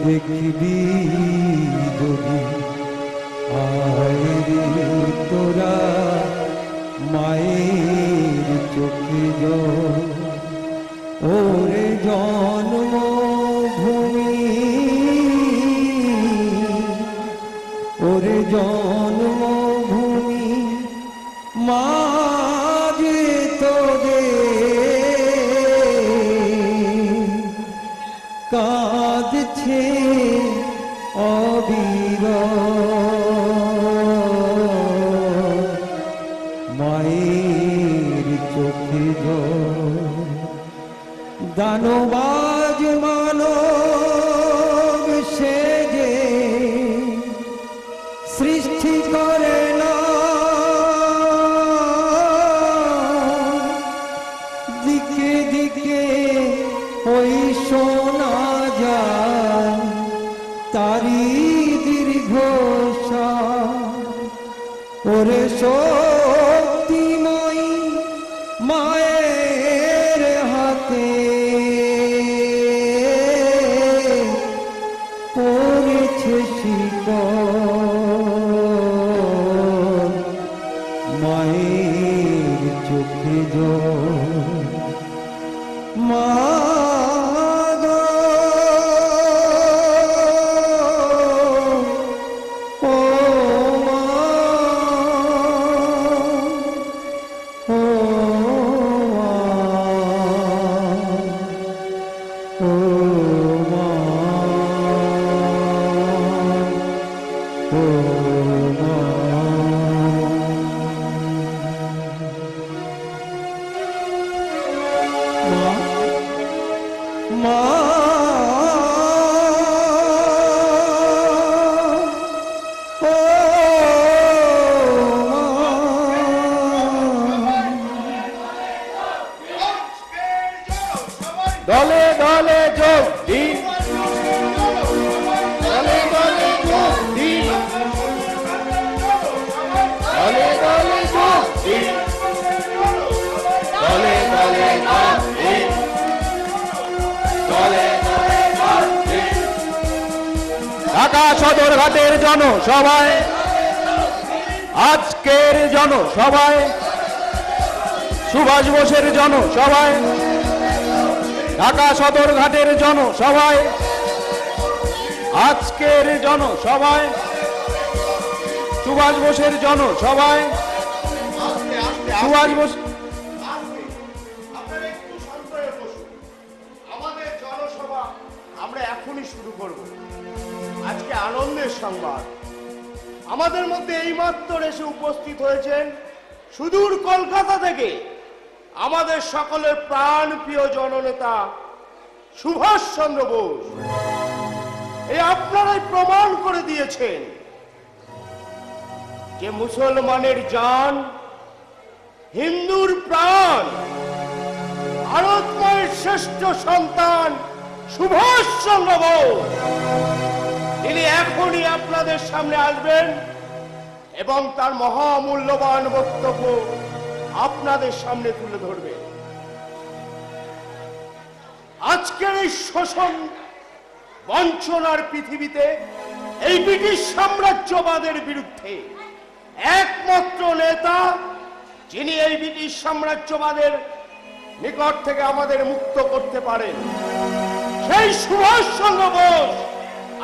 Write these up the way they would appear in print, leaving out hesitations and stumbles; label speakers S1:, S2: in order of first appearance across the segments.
S1: দেখবি যদি আয় তোরা মায়ের চোখে জল ওরে জন্মভূমি ওরে জন্মভূমি মাঝে তোদের কাঁদছে অবিরল মায়ের চোখে জল দানবাজ মানব সে যে সৃষ্টি করে না দিকে দিকে ওই শোনা যায় তারি দীর্ঘশ্বাস ওরে শক্তিময়ী মায়ের হাতে পড়েছে শিকল মায়ের চোখে জল মা দলে দলে যোগ দিন দলে দলে যোগ দিন দলে দলে যোগ দিন দলে দলে যোগ দিন দলে দলে যোগ দিন ঢাকা সদরঘাটের জনসভায় আজকের জনসভায় সুভাষ বোসের জনসভায় ঢাকা সদরঘাটের জনসভায় আজকের জনসভায় সুভাষ বোসের জনসভায় সুভাষ বোস
S2: আমাদের জনসভা আমরা এখনই শুরু করব। আজকে আনন্দের সংবাদ, আমাদের মধ্যে এইমাত্র এসে উপস্থিত হয়েছেন সুদূর কলকাতা থেকে আমাদের সকলের প্রাণ প্রিয় জননেতা সুভাষচন্দ্র বোস। এই আপনারাই প্রমাণ করে দিয়েছেন যে মুসলমানের জান, হিন্দুর প্রাণ, ভারত মায়ের শ্রেষ্ঠ সন্তান সুভাষচন্দ্র বোস তিনি এখনই আপনাদের সামনে আসবেন এবং তার মহামূল্যবান বক্তব্য আপনাদের সামনে তুলে ধরবে। আজকের এই শোষণ বঞ্চনার পৃথিবীতে এই ব্রিটিশ সাম্রাজ্যবাদের বিরুদ্ধে একমাত্র নেতা যিনি এই ব্রিটিশ সাম্রাজ্যবাদের নিকট থেকে আমাদের মুক্ত করতে পারেন, সেই সুভাষচন্দ্র বোস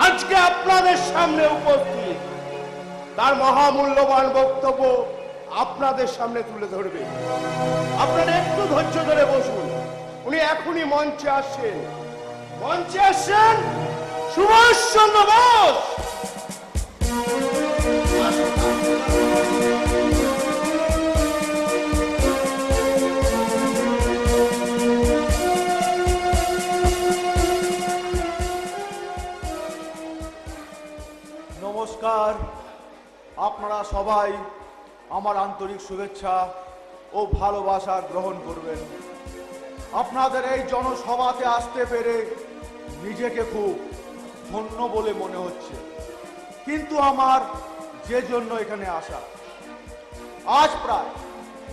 S2: আজকে আপনাদের সামনে উপস্থিত। তার মহামূল্যবান বক্তব্য আপনাদের সামনে তুলে ধরবে। আপনারা একটু ধৈর্য ধরে বসুন, উনি এখনই মঞ্চে আসছেন। মঞ্চে আসছেন সুভাষচন্দ্র বোস।
S3: নমস্কার। আপনারা সবাই আমার আন্তরিক শুভেচ্ছা ও ভালোবাসা গ্রহণ করবেন। আপনাদের এই জনসভাতে আসতে পেরে নিজেকে খুব ধন্য বলে মনে হচ্ছে। কিন্তু আমার যে জন্য এখানে আসা, আজ প্রায়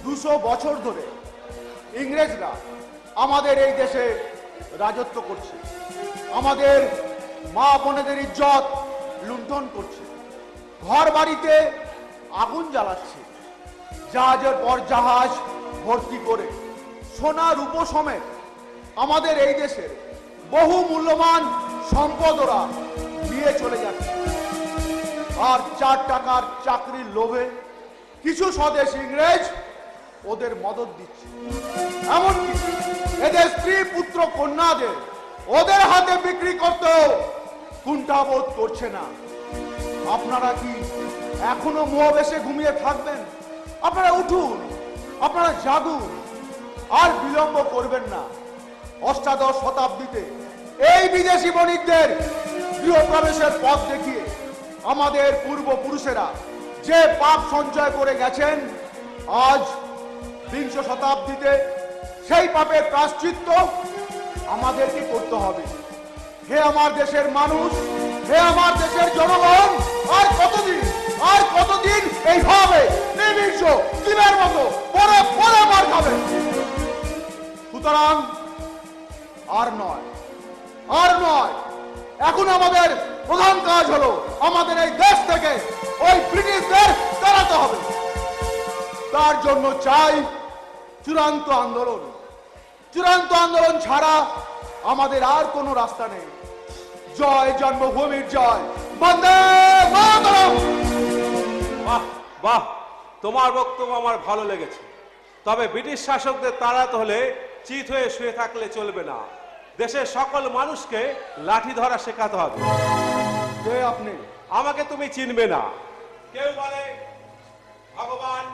S3: 200 বছর ধরে ইংরেজরা আমাদের এই দেশে রাজত্ব করছে, আমাদের মা বোনেদের ইজ্জত লুণ্ঠন করছে, ঘর বাড়িতে আগুন জ্বালাচ্ছে, জাহাজের পর জাহাজ ভর্তি করে সোনা রূপো সমেত আমাদের এই দেশের বহু মূল্যবান সম্পদ ওরা নিয়ে চলে যাচ্ছে। আর 4 টাকার চাকরির লোভে কিছু স্বদেশ ইংরেজ ওদের মদত দিচ্ছে। এমনকি এদের স্ত্রী পুত্র কন্যাদের ওদের হাতে বিক্রি করতেও কুণ্ঠাবোধ করছে না। আপনারা কি এখনো মোহবেশে ঘুমিয়ে থাকবেন? আপনারা উঠুন, আপনারা জাগুন, আর বিলম্ব করবেন না। অষ্টাদশ শতাব্দীতে এই বিদেশি বণিকদের গৃহপ্রবেশের পথ দেখিয়ে আমাদের পূর্বপুরুষেরা যে পাপ সঞ্চয় করে গেছেন, আজ 20 শতাব্দীতে সেই পাপের প্রায়শ্চিত্ত আমাদেরকে করতে হবে। হে আমার দেশের মানুষ, হে আমার দেশের জনগণ, আর কতদিন এইভাবে নির্বিষ জীবের মতো পরে পরে মার খাবে? সুতরাং আর নয়, এখন আমাদের প্রধান কাজ হলো আমাদের এই দেশ থেকে ওই ব্রিটিশদের তাড়াতে হবে। তার জন্য চাই চূড়ান্ত আন্দোলন ছাড়া আমাদের আর কোনো রাস্তা নেই। জয় জন্মভূমির জয়, বন্দে মাতরম।
S4: বাহ বাহ, তোমার বক্তব্য আমার ভালো লেগেছে। তবে ব্রিটিশ শাসকদের তাড়াতে হলে চিত হয়ে শুয়ে থাকলে চলবে না। দেশের সকল মানুষকে লাঠি ধরা শেখাতে হবে।
S3: কে আপনি?
S4: আমাকে তুমি চিনবে না। কেউ বলে ভগবান,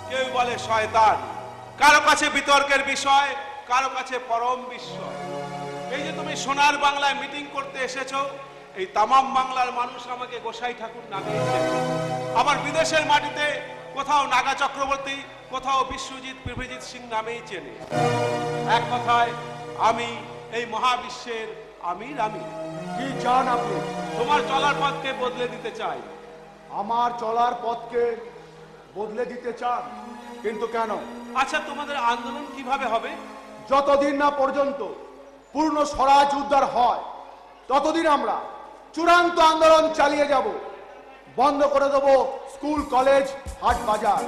S4: কেউ বলে শয়তান, কারো কাছে বিতর্কের বিষয়, কারো কাছে পরম বিস্ময়। এই যে তুমি সোনার বাংলায় মিটিং করতে এসেছো, এই তামাম বাংলার মানুষ আমাকে গোসাই ঠাকুর নামে চেনে। আবার বিদেশের মাটিতে কোথাও নাগা চক্রবর্তী, কোথাও বিশ্বজিৎ প্রভৃজিৎ সিং নামেই চেনে। এক কথায় আমি এই মহাবিশ্বের আমির।
S3: কি চান আপনি?
S4: তোমার চলার পথকে বদলে দিতে চাই।
S3: আমার চলার পথকে বদলে দিতে চান? কিন্তু কেন?
S4: আচ্ছা, তোমাদের আন্দোলন কিভাবে হবে?
S3: যতদিন না পর্যন্ত পূর্ণ স্বরাজ উদ্ধার হয়, ততদিন আমরা চূড়ান্ত আন্দোলন চালিয়ে যাব। বন্ধ করে দেব স্কুল, কলেজ, হাট বাজার,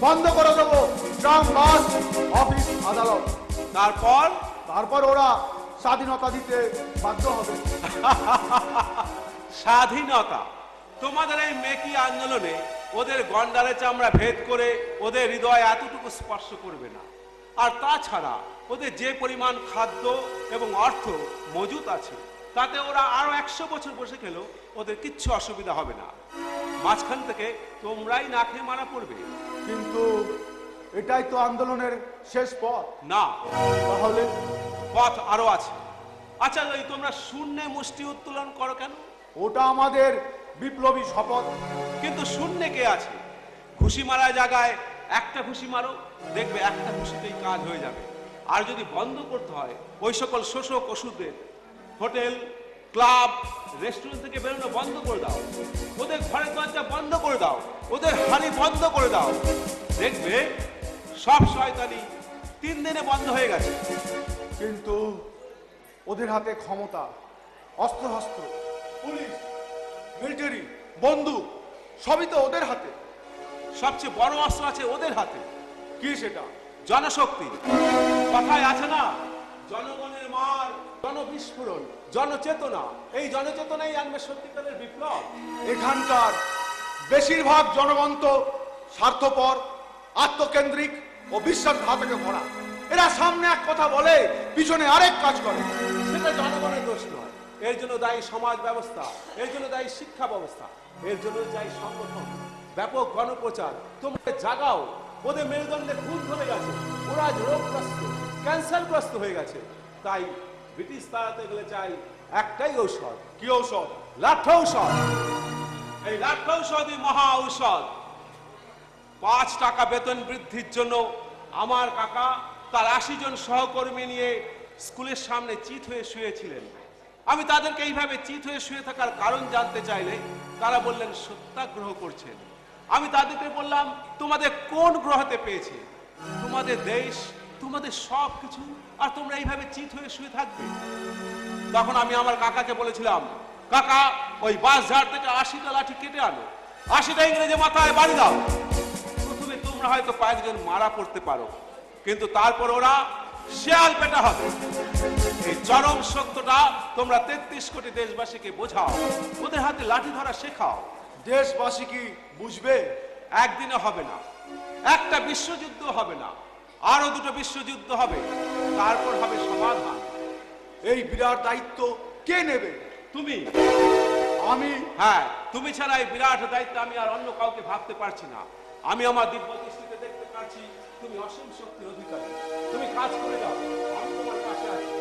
S3: বন্ধ করে দেব ট্রাম, বাস, অফিস, আদালত। তারপর ওরা স্বাধীনতা দিতে বাধ্য হবে।
S4: স্বাধীনতা? তোমাদের এই মেকি আন্দোলনে ওদের গন্ডারে চামড়া ভেদ করে ওদের হৃদয় এতটুকু স্পর্শ করবে না। আর তাছাড়া ওদের যে পরিমাণ খাদ্য এবং অর্থ মজুত আছে, তাতে ওরা আরো 100 বছর বসে খেলেও ওদের কিচ্ছু অসুবিধা হবে না। মাঝখান থেকে তোমরাই না খেয়ে মারা পড়বে।
S3: কিন্তু এটাই তো আন্দোলনের শেষ পথ।
S4: না,
S3: তাহলে
S4: পথ আরো আছে। আচ্ছা, এই তোমরা শূন্যে মুষ্টি উত্তোলন করো কেন?
S3: ওটা আমাদের বিপ্লবী শপথ।
S4: কিন্তু শূন্যে কে আছে? ঘুষি মারা জায়গায় একটা ঘুষি মারো, দেখবে একটা ঘুষিতেই কাজ হয়ে যাবে। আর যদি বন্ধ করতে হয় ওই সকল শোষক ওষুধের, হোটেল, ক্লাব, রেস্টুরেন্ট থেকে বেরোনো বন্ধ করে দাও, ওদের ঘরের দরজা বন্ধ করে দাও, ওদের হাড়ি বন্ধ করে দাও, দেখবে সব শয়তানি 3 দিনে বন্ধ হয়ে গেছে।
S3: কিন্তু ওদের হাতে ক্ষমতা, অস্ত্রশস্ত্র, পুলিশ, মিলিটারি, বন্দুক, সবই তো ওদের হাতে।
S4: সবচেয়ে বড় অস্ত্র আছে ওদের হাতে।
S3: কি সেটা?
S4: জনশক্তি। কথায় আছে না, জনগণের মার, জনবিস্ফোরণ, জনচেতনা। এই জনচেতনাই আনবে সত্যিকারের বিপ্লব।
S3: এখানকার বেশিরভাগ জনগণ তো স্বার্থপর, আত্মকেন্দ্রিক ও বিশ্বাসঘাতকে ভরা। এরা সামনে এক কথা বলে, পিছনে আরেক কাজ করে।
S4: সেটা জনগণের দোষ নয়। এর জন্য দায়ী সমাজ ব্যবস্থা, এর জন্য দায়ী শিক্ষা ব্যবস্থা, এর জন্য দায়ী সংগঠন, ব্যাপক গণপ্রচার। তোমরা জাগাও। ওদের মেরুদণ্ডে খুন ধরে গেছে, ওরা আজ রোগগ্রস্ত, ক্যান্সারগ্রস্ত হয়ে গেছে। তাই ব্রিটিশ তাড়াতে গেলে চাই একটাই ঔষধ।
S3: কি ঔষধ?
S4: লাঠি ঔষধ। রাক্ষৌষধি মহা ঔষধ। 5 টাকা বেতন বৃদ্ধির জন্য আমার কাকা তার 80 জন সহকর্মী নিয়ে স্কুলের সামনে চিত হয়ে শুয়েছিলেন। আমি তাদেরকে এইভাবে চিত হয়ে শুয়ে থাকার কারণ জানতে চাইলে তারা বললেন সত্যাগ্রহ করছেন। আমি তাদেরকে বললাম, তোমাদের কোন গ্রহতে পেয়েছে? তোমাদের দেশ, তোমাদের সব কিছু, আর তোমরা এইভাবে চিত হয়ে শুয়ে থাকবে? তখন আমি আমার কাকাকে বলেছিলাম, কাকা ওই বাস ঝাড় থেকে 80টা লাঠি কেটে আনো, 80টা ইংরেজি মাথায় বাড়ি দাও। প্রথমে তোমরা হয়তো কয়েকজন মারা পড়তে পারো, কিন্তু তারপর ওরা শেয়াল পেটা হবে। এই চরম সত্যটা তোমরা 33 কোটি দেশবাসীকে বোঝাও, ওদের হাতে লাঠি ধরা শেখাও।
S3: দেশবাসী কি বুঝবে?
S4: একদিনে হবে না, একটা বিশ্বযুদ্ধ হবে না, আরো 2টো বিশ্বযুদ্ধ হবে, তারপর হবে সমাধান।
S3: এই বিরাট দায়িত্ব কে নেবে?
S4: তুমি।
S3: আমি?
S4: হ্যাঁ, তুমি ছাড়া এই বিরাট দায়িত্ব আমি আর অন্য কাউকে ভাবতে পারছি না। আমি আমার দিব্য দৃষ্টিতে দেখতে পাচ্ছি তুমি অসীম শক্তির অধিকারী। তুমি কাজ করে যাও, আমি তোমার পাশে আছি।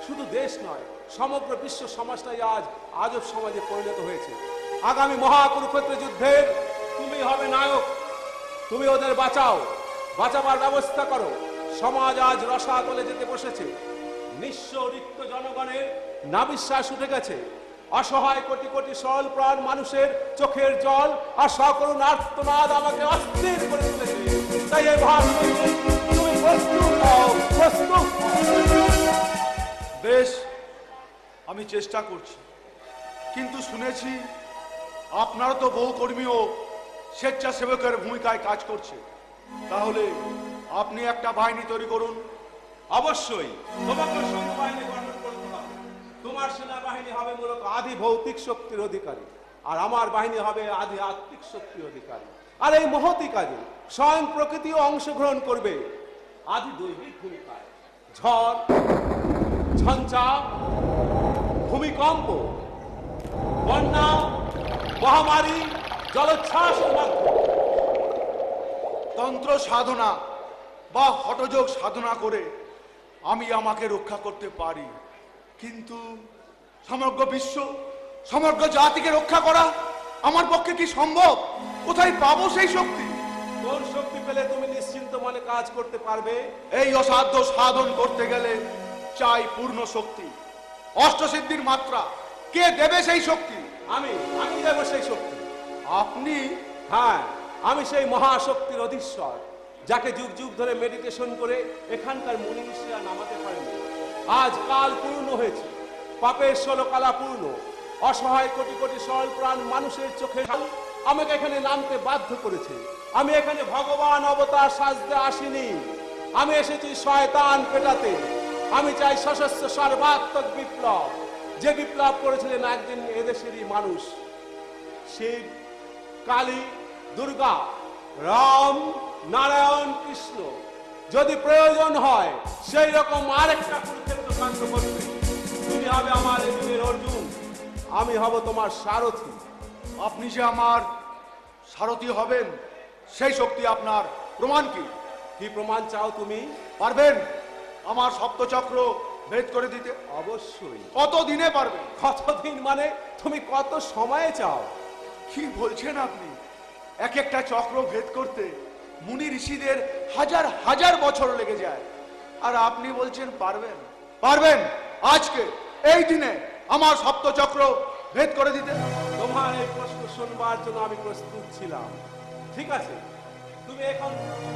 S4: শুধু দেশ নয়, সমগ্র বিশ্ব সমাজটাই আজ আজব সমাজে পরিণত হয়েছে। আগামী মহাকুরুক্ষেত্র যুদ্ধের তুমি হবে নায়ক। তুমি ওদের বাঁচাও, বাঁচাবার ব্যবস্থা করো। সমাজ আজ রসাতলে যেতে বসেছে। নিঃস্ব রিক্ত জনগণের নাবিশ্বাস উঠে গেছে। অসহায় কোটি কোটি সরল প্রাণ মানুষের চোখের জল আর সকরুণ আর্তনাদ আমাকে অস্থির করে তুলেছে। তাই এই ভাষণ তুমি প্রস্তুত হও, প্রস্তুত হও।
S3: বেশ, আমি চেষ্টা করছি, কিন্তু শুনেছি আপনারও তো বহু কর্মীও স্বেচ্ছাসেবকের ভূমিকায় কাজ করছে। তাহলে আপনি একটা বাহিনী তৈরি করুন।
S4: অবশ্যই তোমাকে সৈন্যবাহিনী গঠন করতে হবে। তোমার সেনাবাহিনী হবে মূলত আদি ভৌতিক শক্তির অধিকারী, আর আমার বাহিনী হবে আদি আত্মিক শক্তির অধিকারী। আর এই মহতি কাজে স্বয়ং প্রকৃতিও অংশগ্রহণ করবে আদি দৈবিক ভূমিকায়। ঝড়, ঝঞ্ঝা, ভূমিকম্প, বন্যা, মহামারী, জলোচ্ছ্বাস,
S3: তন্ত্র সাধনা বা হঠযোগ সাধনা করে আমি আমাকে রক্ষা করতে পারি, কিন্তু সমগ্র বিশ্ব, সমগ্র জাতিকে রক্ষা করা আমার পক্ষে কি সম্ভব? কোথায় পাবো সেই শক্তি?
S4: কোন শক্তি পেলে তুমি নিশ্চিন্ত মনে কাজ করতে পারবে?
S3: এই অসাধ্য সাধন করতে গেলে চাই পূর্ণ শক্তি, অষ্টসিদ্ধির মাত্রা। কে দেবে সেই শক্তি?
S4: আমি দেব সেই শক্তি।
S3: আপনি?
S4: হ্যাঁ, আমি সেই মহাশক্তির অধীশ্বর, যাকে যুগ যুগ ধরে মেডিটেশন করে এখানকার মুনি ঋষিরা নামাতে পারেনি। আজ কাল পূর্ণ হয়েছে, পাপের 16 কালা পূর্ণ। অসহায় কোটি কোটি সরল প্রাণ মানুষের চোখে আমাকে এখানে নামতে বাধ্য করেছে। আমি এখানে ভগবান অবতার সাজতে আসিনি, আমি এসেছি শয়তান পেটাতে। আমি চাই সশস্ত্র সর্বাত্মক বিপ্লব, যে বিপ্লব করেছিলেন একদিন এদেশেরই মানুষ। শিব, কালী, দুর্গা, রাম, নারায়ণ, কৃষ্ণ। যদি প্রয়োজন হয় সেই রকম আরেকটা কুরুক্ষেত্র কাণ্ড করবে। তুমি হবে আমার এদিনের অর্জুন, আমি হব তোমার সারথি।
S3: আপনি যে আমার সারথি হবেন সেই শক্তি আপনার প্রমাণ কি?
S4: কি প্রমাণ চাও তুমি?
S3: পারবেন আমার সপ্তচক্র ভেদ করে দিতে?
S4: অবশ্যই।
S3: কত দিনে পারবেন?
S4: কতদিন মানে তুমি কত সময়ে চাও?
S3: কি বলছেন আপনি? এক একটা চক্র ভেদ করতে মুনি ঋষিদের হাজার হাজার বছর লেগে যায়, আর আপনি বলছেন পারবেন? পারবেন আজকে এই দিনে আমার সপ্তচক্র ভেদ করে দিতে?
S4: তোমার এই প্রশ্ন শুনবার জন্য আমি প্রস্তুত ছিলাম। ঠিক আছে, তুমি এখন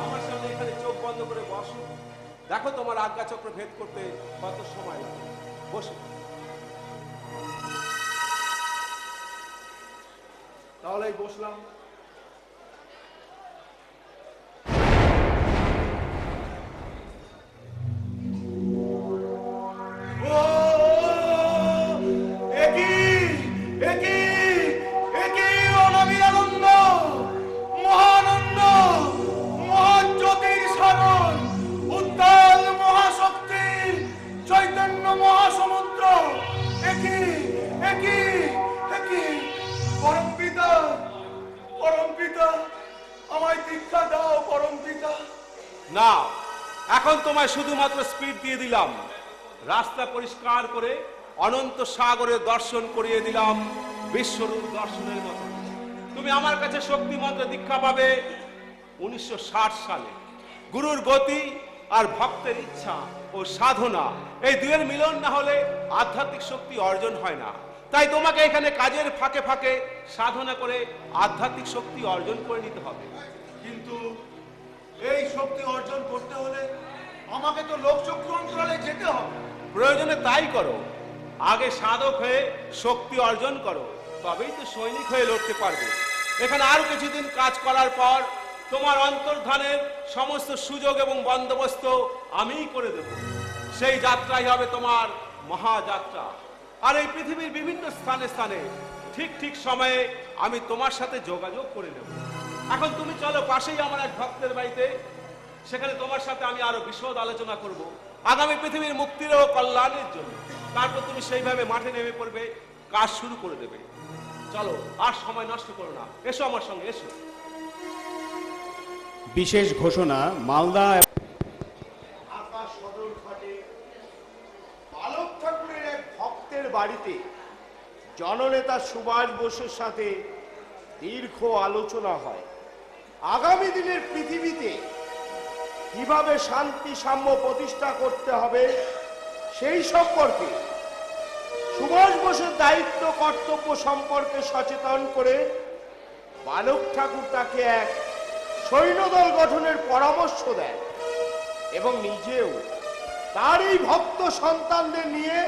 S4: আমার সামনে এখানে চোখ বন্ধ করে বসো। দেখো তোমার আজ্ঞা চক্র ভেদ করতে কত সময় লাগে। বসো।
S3: তাহলেই বসলাম।
S4: না, এখন তোমায় শুধুমাত্র স্পিড দিয়ে দিলাম, রাস্তা পরিষ্কার করে অনন্ত সাগরের দর্শন করিয়ে দিলাম বিশ্বরূপ দর্শনের মতো। তুমি আমার কাছে শক্তি মন্ত্র দীক্ষা পাবে 1960 সালে। গুরুর গতি আর ভক্তের ইচ্ছা ও সাধনা, এই দুয়ের মিলন না হলে আধ্যাত্মিক শক্তি অর্জন হয় না। তাই তোমাকে এখানে কাজের ফাঁকে ফাঁকে সাধনা করে আধ্যাত্মিক শক্তি অর্জন করে নিতে হবে।
S3: কিন্তু এই শক্তি অর্জন করতে হলে আমাকে তো লোকচক্ষু অন্তরালে যেতে হবে।
S4: প্রয়োজনে তাই করো, আগে সাধক হয়ে শক্তি অর্জন করো, তবেই তো সৈনিক হয়ে লড়তে পারবে। এখানে আরো কিছুদিন কাজ করার পর তোমার অন্তর্ধানের সমস্ত সুযোগ এবং বন্দোবস্ত আমিই করে দেব। সেই যাত্রাই হবে তোমার মহাযাত্রা। আর এই পৃথিবীর বিভিন্ন স্থানে স্থানে ঠিক ঠিক সময়ে আমি তোমার সাথে যোগাযোগ করে নেব। এখন তুমি চলো, পাশেই আমার এক ভক্তের বাড়িতে, সেখানে তোমার সাথে আমি আরো বিশদ আলোচনা করব আগামী পৃথিবীর মুক্তির ও কল্যাণের জন্য। তারপর তুমি সেইভাবে মাঠে নেমে পড়বে, কাজ শুরু করে দেবে। চলো, আর সময় নষ্ট করো না, এসো আমার সঙ্গে, এসো।
S1: বিশেষ ঘোষণা, মালদা
S2: ঢাকা সদর ঘাটে বালক ঠাকুরের এক ভক্তের বাড়িতে জননেতা সুভাষ বোসের সাথে দীর্ঘ আলোচনা হয়। আগামী দিনের পৃথিবীতে কিভাবে শান্তি সাম্য প্রতিষ্ঠা করতে হবে সেই সম্পর্কে, সুভাষ বোসের দায়িত্ব কর্তব্য সম্পর্কে সচেতন করে বালক ঠাকুর তাকে এক সৈন্যদল গঠনের পরামর্শ দেন এবং নিজেও তার এই ভক্ত সন্তানদের নিয়ে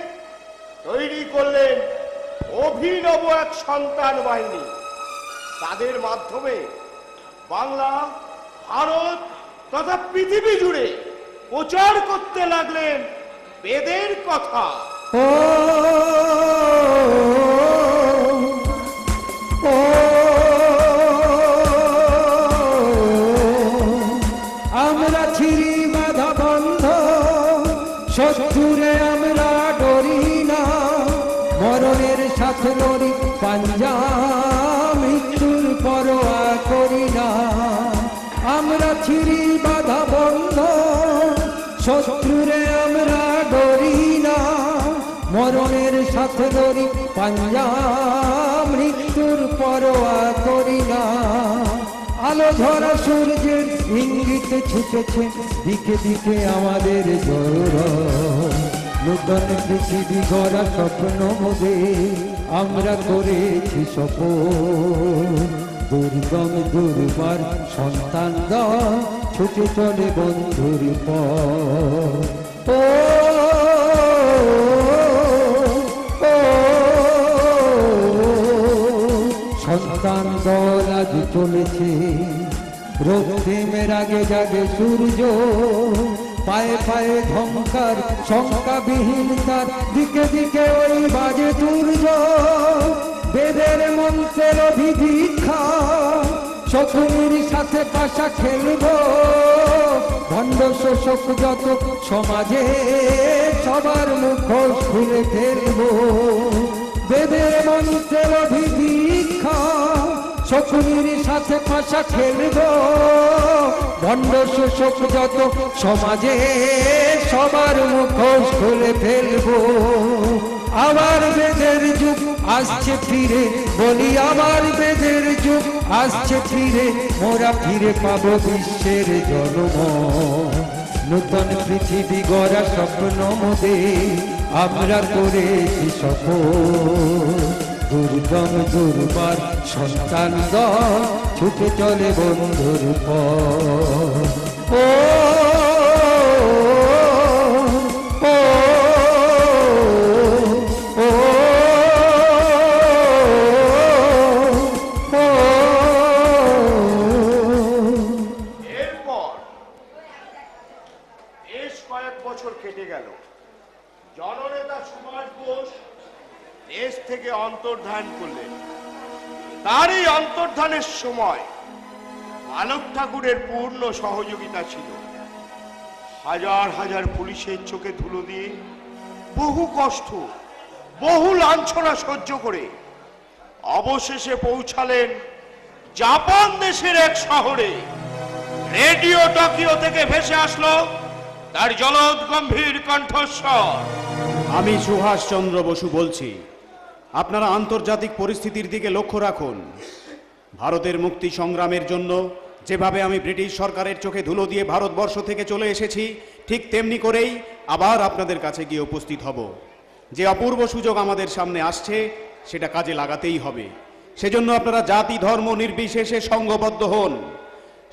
S2: তৈরি করলেন অভিনব এক সন্তান বাহিনী। তাদের মাধ্যমে বাংলা, ভারত তথা পৃথিবী জুড়ে প্রচার করতে লাগলেন বেদের কথা।
S5: আমরা ছিরি বাধা বন্ধ, শত্রুরে আমরা ডরি না, মরণের সাথে লড়ি পাঞ্জা, মৃত্যুর পরোয়া করি না। আমরা ছিরি বাধা বন্ধ, শত্রুরে আমরা ডরি না, মরণের সাথে লড়ি পাঞ্জা, মৃত্যুর পরোয়া করি না। আলো ঝরা সূর্যের ইঙ্গিত ছুটেছে দিকে দিকে আমাদের জোর, নূতন পৃথিবী গড়া স্বপ্ন মোদের আমরা করেছি সফল। দুর্গম দুর্বার সন্তান ছুটে চলে বন্ধুর পথ। সন্তান দল আজ চলেছে, রক্তিমের আগে জাগে সূর্য, পায়ে পায়ে ধমকার শঙ্কাবিহীন তার, দিকে দিকে ওই বাজে দুর্য। বেদের মন্ত্রের অভিদীক্ষা, শকুনির সাথে পাশা খেলবো, ভণ্ড শোষক যত সমাজে সবার মুখোশ খুলে ফেলবো। বেদের মন্ত্রের অভিদীক্ষা, শকুনির সাথে পাশা খেলবো, ভণ্ড শোষক যত সমাজে সবার মুখোশ খুলে ফেলবো। আবার বেদের যুগ আসছে ফিরে, বলি আবার বেদের যুগ আসছে ফিরে, মোরা ফিরে পাবো বিশ্বের জন্ম। নূতন পৃথিবী গড়া স্বপ্ন মোদের আমরা করেছি সফল। দুর্গম দুর্বার সন্তান ছুটে চলে বন্ধুর পথ।
S2: এরপর বেশ কয়েক বছর কেটে গেল। জননেতা সুভাষ বোস দেশ থেকে অন্তর্ধান করলেন। তার এই অন্তর্ধানের সময় বালক ঠাকুরের পূর্ণ সহযোগিতা ছিল। হাজার হাজার পুলিশের চোখে ধুলো দিয়ে, বহু কষ্ট, বহু লাঞ্ছনা সহ্য করে অবশেষে পৌঁছালেন জাপান দেশের এক শহরে। রেডিও টোকিও থেকে ভেসে আসলো তার জলদ গম্ভীর কণ্ঠস্বর।
S1: আমি সুভাষচন্দ্র বসু বলছি, আপনারা আন্তর্জাতিক পরিস্থিতির দিকে লক্ষ্য রাখুন। ভারতের মুক্তি সংগ্রামের জন্য যেভাবে আমি ব্রিটিশ সরকারের চোখে ধুলো দিয়ে ভারতবর্ষ থেকে চলে এসেছি, ঠিক তেমনি করেই আবার আপনাদের কাছে গিয়ে উপস্থিত হব। যে অপূর্ব সুযোগ আমাদের সামনে আসছে সেটা কাজে লাগাতেই হবে। সেজন্য আপনারা জাতি ধর্ম নির্বিশেষে সংঘবদ্ধ হন।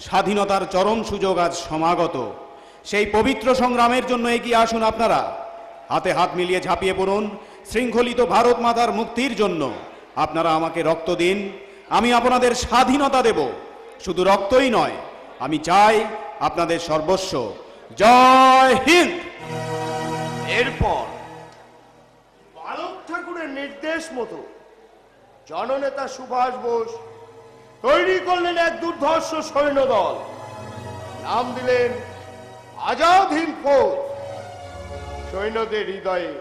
S1: স্বাধীনতার চরম সুযোগ আজ সমাগত। সেই পবিত্র সংগ্রামের জন্য এগিয়ে আসুন আপনারা। হাতে হাত মিলিয়ে ঝাঁপিয়ে পড়ুন শৃঙ্খলিত ভারত মাতার মুক্তির জন্য। আপনারা আমাকে রক্ত দিন, আমি আপনাদের স্বাধীনতা দেব। শুধু রক্তই নয়, আমি চাই আপনাদের সর্বস্ব। জয় হিন্দ।
S2: এরপর বালক ঠাকুরের নির্দেশ মতো জননেতা সুভাষ বোস তৈরি করলেন এক দুর্ধর্ষ সৈন্যদল। নাম দিলেন আজাদ হিন্দ ফৌজ। সৈন্যদের হৃদয়ে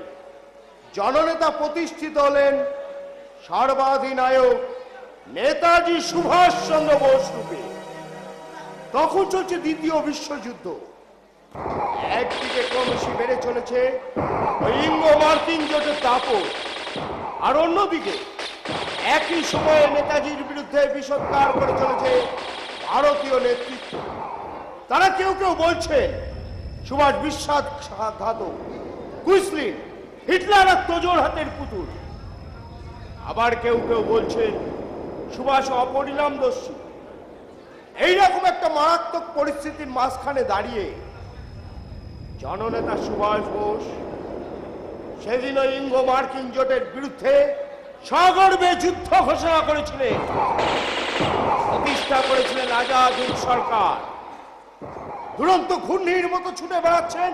S2: জননেতা প্রতিষ্ঠিত হলেন সর্বাধিনায়ক নেতাজি সুভাষ চন্দ্র বোস রূপে। তখন চলছে দ্বিতীয় বিশ্বযুদ্ধ। একদিকে ক্রমশই বেড়ে চলেছে ইঙ্গো মার্কিন জোটের দাপট, আর অন্যদিকে একই সময়ে নেতাজির বিরুদ্ধে বিষোদ্গার করে চলেছে ভারতীয় নেতৃত্ব। তারা কেউ কেউ বলছেন সুভাষ বিশ্বাসঘাতক, কুইসলিন, হিটলার আর তোজোর হাতের পুতুল। আবার কেউ কেউ বলছেন সুভাষ অপরিণামদর্শী। এইরকম একটা মারাত্মক পরিস্থিতির মাঝখানে দাঁড়িয়ে জননেতা সুভাষ বোস সেদিন ইঙ্গো মার্কিন জোটের বিরুদ্ধে সগর্বে যুদ্ধ ঘোষণা করেছিলেন। প্রতিষ্ঠা করেছিলেন আজাদ হিন্দ সরকার। দুরন্ত ঘূর্ণির মতো ছুটে বেড়াচ্ছেন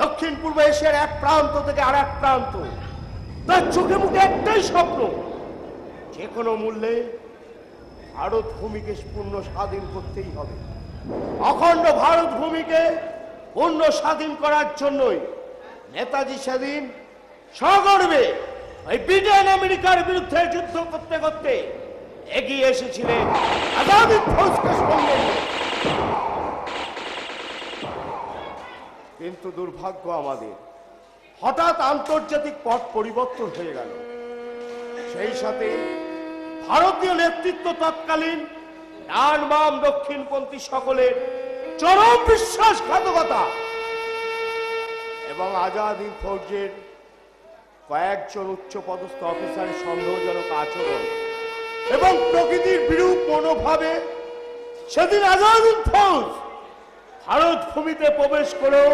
S2: দক্ষিণ পূর্ব এশিয়ার এক প্রান্ত থেকে আর এক প্রান্ত। তার চোখে মুখে একটাই স্বপ্ন, যে কোনো মূল্যে ভারত ভূমিকে পূর্ণ স্বাধীন করতেই হবে। অখণ্ড ভারত ভূমিকে পূর্ণ স্বাধীন করার জন্যই নেতাজি সেদিন সগর্বে ওই ব্রিটেন আমেরিকার বিরুদ্ধে যুদ্ধ করতে করতে এগিয়ে এসেছিলেন আজাদ হিন্দ ফৌজকে সঙ্গে নিয়ে। কিন্তু দুর্ভাগ্য আমাদের, হঠাৎ আন্তর্জাতিক পথ পরিবর্তন হয়ে গেল। সেই সাথে ভারতীয় নেতৃত্ব তৎকালীন ডান বাম দক্ষিণপন্থী সকলের চরম বিশ্বাসঘাতকতা এবং আজাদ হিন্দ ফৌজের কয়েকজন উচ্চপদস্থ অফিসারের সন্দেহজনক আচরণ এবং প্রকৃতির বিরূপ মনোভাবে সেদিন আজাদ হিন্দ ফৌজ ভারত ভূমিতে প্রবেশ করেও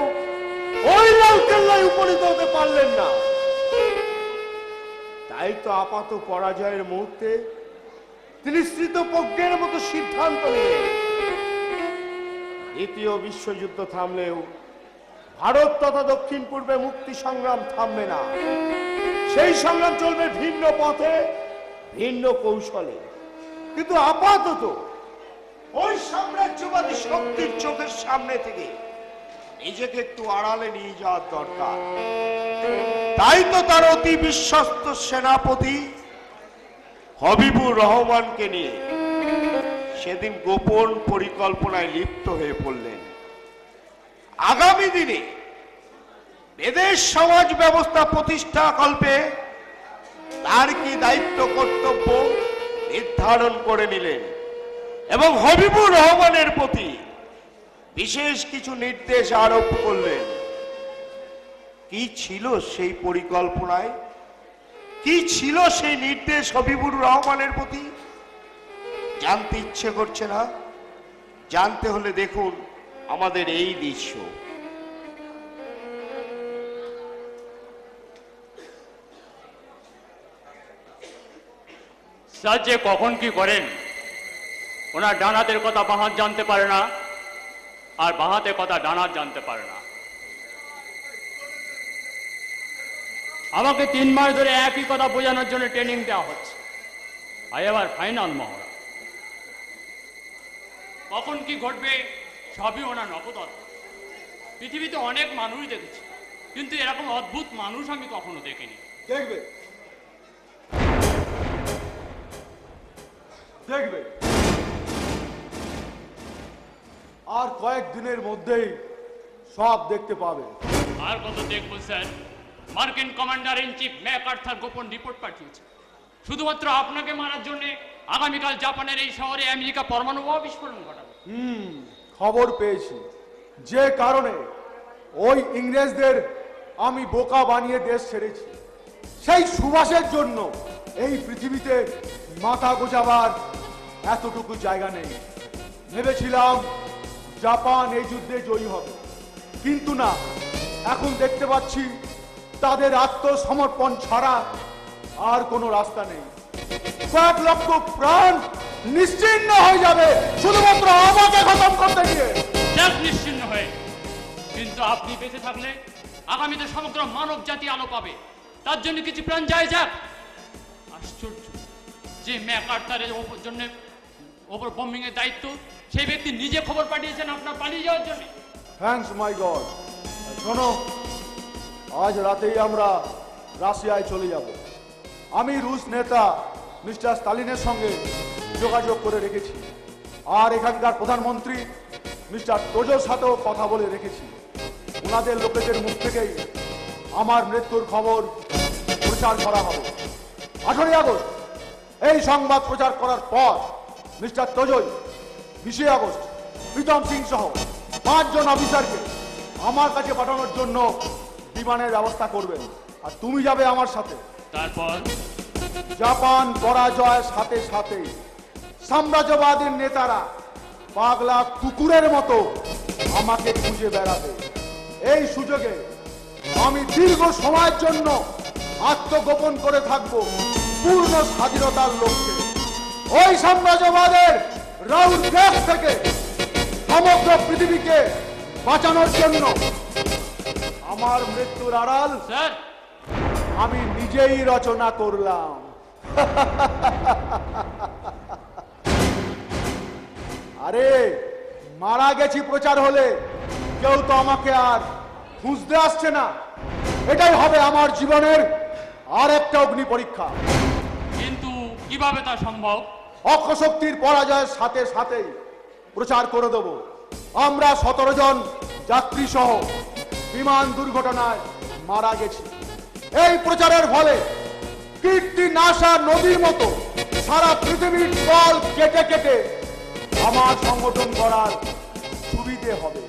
S2: ওই লালকেল্লায় উপনীত হতে পারলেন না। তাই তো আপাত পরাজয়ের মুহূর্তে তিনি স্মৃতপ্রজ্ঞের মতো সিদ্ধান্ত নিলেন, দ্বিতীয় বিশ্বযুদ্ধ থামলেও ভারত তথা দক্ষিণ পূর্বে মুক্তি সংগ্রাম থামবে না। সেই সংগ্রাম চলবে ভিন্ন পথে, ভিন্ন কৌশলে। কিন্তু আপাতত ওই সাম্রাজ্যবাদী শক্তির চোখের সামনে থেকে নিজেকে একটু আড়ালে নিয়ে যাওয়ার দরকার। তাই তো তার অতি বিশ্বস্ত সেনাপতি হবিবুর রহমানকে নিয়ে সেদিন গোপন পরিকল্পনায় লিপ্ত হয়ে পড়লেন। আগামী দিনে বিদেশ সমাজ ব্যবস্থা প্রতিষ্ঠা কল্পে তার কি দায়িত্ব কর্তব্য নির্ধারণ করে নিলেন এবং হবিবুর রহমানের প্রতি বিশেষ কিছু নির্দেশ আরোপ করলেন। কি ছিল সেই পরিকল্পনায়, কি ছিল সেই নির্দেশ হবিবুর রহমানের প্রতি? জানতে ইচ্ছে করছে না? জানতে হলে দেখুন আমাদের এই দৃশ্য।
S6: স্যার যে কখন কি করেন, ওনার ডান হাতের কথা বাঁ হাত জানতে পারে না, আর বাঁ হাতের কথা ডান হাত জানতে পারে না। আমাকে 3 মাস ধরে একই কথা বোঝানোর জন্য ট্রেনিং দেওয়া হচ্ছে। আই এবার ফাইনাল মহড়া। কখন কি ঘটবে সবই ওনার নবদত্ত। পৃথিবীতে অনেক মানুষ দেখেছি, কিন্তু এরকম অদ্ভুত মানুষ আমি কখনো দেখিনি।
S3: দেখবে দেখবে আর কয়েকদিনের মধ্যেই সব দেখতে পাবে।
S6: আর কত দেখবো স্যার? মার্কিন কমান্ডার ইন চিফ ম্যাকআর্থার গোপন রিপোর্ট পাঠিয়েছে। শুধুমাত্র আপনাকে মারার জন্য আগামীকাল জাপানের এই শহরে আমেরিকা পরমাণু বোমা বিস্ফোরণ ঘটাবে।
S3: খবর পেয়েছি, যে কারণে ওই ইংরেজদের আমি বোকা বানিয়ে দেশ ছেড়েছি, সেই সুবাসের জন্য এই পৃথিবীতে মাথা গোজাবার এতটুকু জায়গা নেই। ভেবেছিলাম জাপান এই যুদ্ধে জয়ী হবে, কিন্তু না, এখন দেখতে পাচ্ছি তাদের আত্মসমর্পণ ছাড়া আর কোনো রাস্তা নেই। কয়েক লক্ষ প্রাণ নিশ্চিহ্ন হয়ে যাবে শুধুমাত্র আমাকে খতম করতে গিয়ে।
S6: যাক নিশ্চিন্ন হয়ে, কিন্তু আপনি বেঁচে থাকলে আগামীতে সমগ্র মানব জাতি আলো পাবে। তার জন্য কিছু প্রাণ যায় যাক। আশ্চর্য, যে ম্যাকার্থারের ওপর বোমিং এর দায়িত্ব, সেই ব্যক্তি নিজে খবর পাঠিয়েছেন আপনার পালিয়ে যাওয়ার জন্য।
S3: থ্যাঙ্কস মাই গড। শোনো, আজ রাতেই আমরা রাশিয়ায় চলে যাব। আমি রুশ নেতা মিস্টার স্টালিনের সঙ্গে যোগাযোগ করে রেখেছি, আর এখানকার প্রধানমন্ত্রী মিস্টার টোজোর সাথেও কথা বলে রেখেছি। ওনাদের লোকেদের মুখ থেকেই আমার মৃত্যুর খবর প্রচার করা হবে। 18 আগস্ট এই সংবাদ প্রচার করার পর মিস্টার টোজোই 20 আগস্ট প্রীতম সিং সহ 5 জন অফিসারকে আমার কাছে পাঠানোর জন্য বিমানের ব্যবস্থা করবেন, আর তুমি যাবে আমার সাথে।
S6: তারপর
S3: জাপান পরাজয়ের সাথে সাথে সাম্রাজ্যবাদীর নেতারা পাগলা কুকুরের মতো আমাকে খুঁজে বেড়াবে। এই সুযোগে আমি দীর্ঘ সময়ের জন্য আত্মগোপন করে থাকব পূর্ণ স্বাধীনতার লক্ষ্যে। ওই সাম্রাজ্যবাদের রাউর দেশ থেকে সমগ্র পৃথিবীকে বাঁচানোর জন্য আমার মৃত্যুর আড়াল
S6: স্যার,
S3: আমি নিজেই রচনা করলাম। আরে মারা গেছি প্রচার হলে কেউ তো আমাকে আর খুঁজতে আসছে না। এটাই হবে আমার জীবনের আর একটা অগ্নি পরীক্ষা।
S6: কিন্তু কিভাবে তা সম্ভব?
S3: অক্ষশক্তির পরাজয়ের সাথে সাথেই প্রচার করে দেব আমরা 17 জন যাত্রী সহ বিমান দুর্ঘটনায় মারা গেছি। এই প্রচারের ফলে কীর্তি নাশা নদীর মতো সারা পৃথিবীর জল কেটে কেটে আমার সংগঠন করার সুবিধে হবে।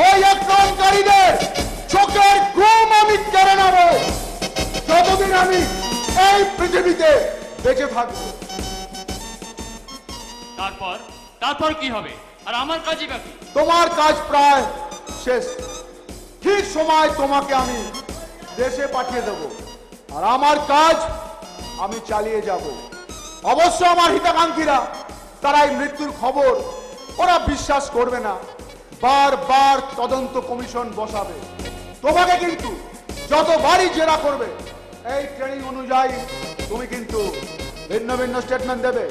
S3: ওই আক্রমণকারীদের চোখের ঘুম আমি কেড়ে নেব যতদিন আমি এই পৃথিবীতে বেঁচে থাকবো।
S6: তারপর কি হবে? আর আমার কাজই বাকি।
S3: তোমার কাজ প্রায় শেষ। ঠিক সময় তোমাকে আমি দেশে পাঠিয়ে দেব, আর আমার কাজ আমি চালিয়ে যাব। অবশ্য আমার হিতাকাঙ্ক্ষীরা তারা এই মৃত্যুর খবর ওরা বিশ্বাস করবে না, বারবার তদন্ত কমিশন বসাবে। তোমাকে কিন্তু যতবারই জেরা করবে এই ট্রেনিং অনুযায়ী তুমি কিন্তু ভিন্ন ভিন্ন স্টেটমেন্ট দেবে,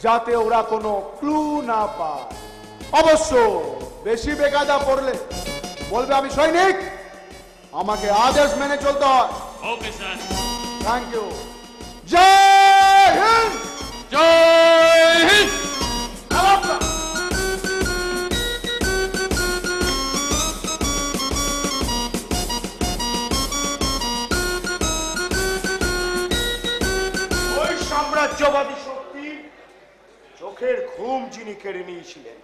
S3: যাতে ওরা কোনো ক্লু না পায়। অবশ্য বেশি বেকায়দা পড়লে বলবে আমি সৈনিক, আমাকে আদেশ মেনে চলতে হয়।
S6: Okay sir.
S3: Thank you. জয় হিন্দ।
S6: জয় হিন্দ।
S2: ওই সাম্রাজ্যবাদী শক্তি চোখের ঘুম যিনি কেড়ে নিয়েছিলেন,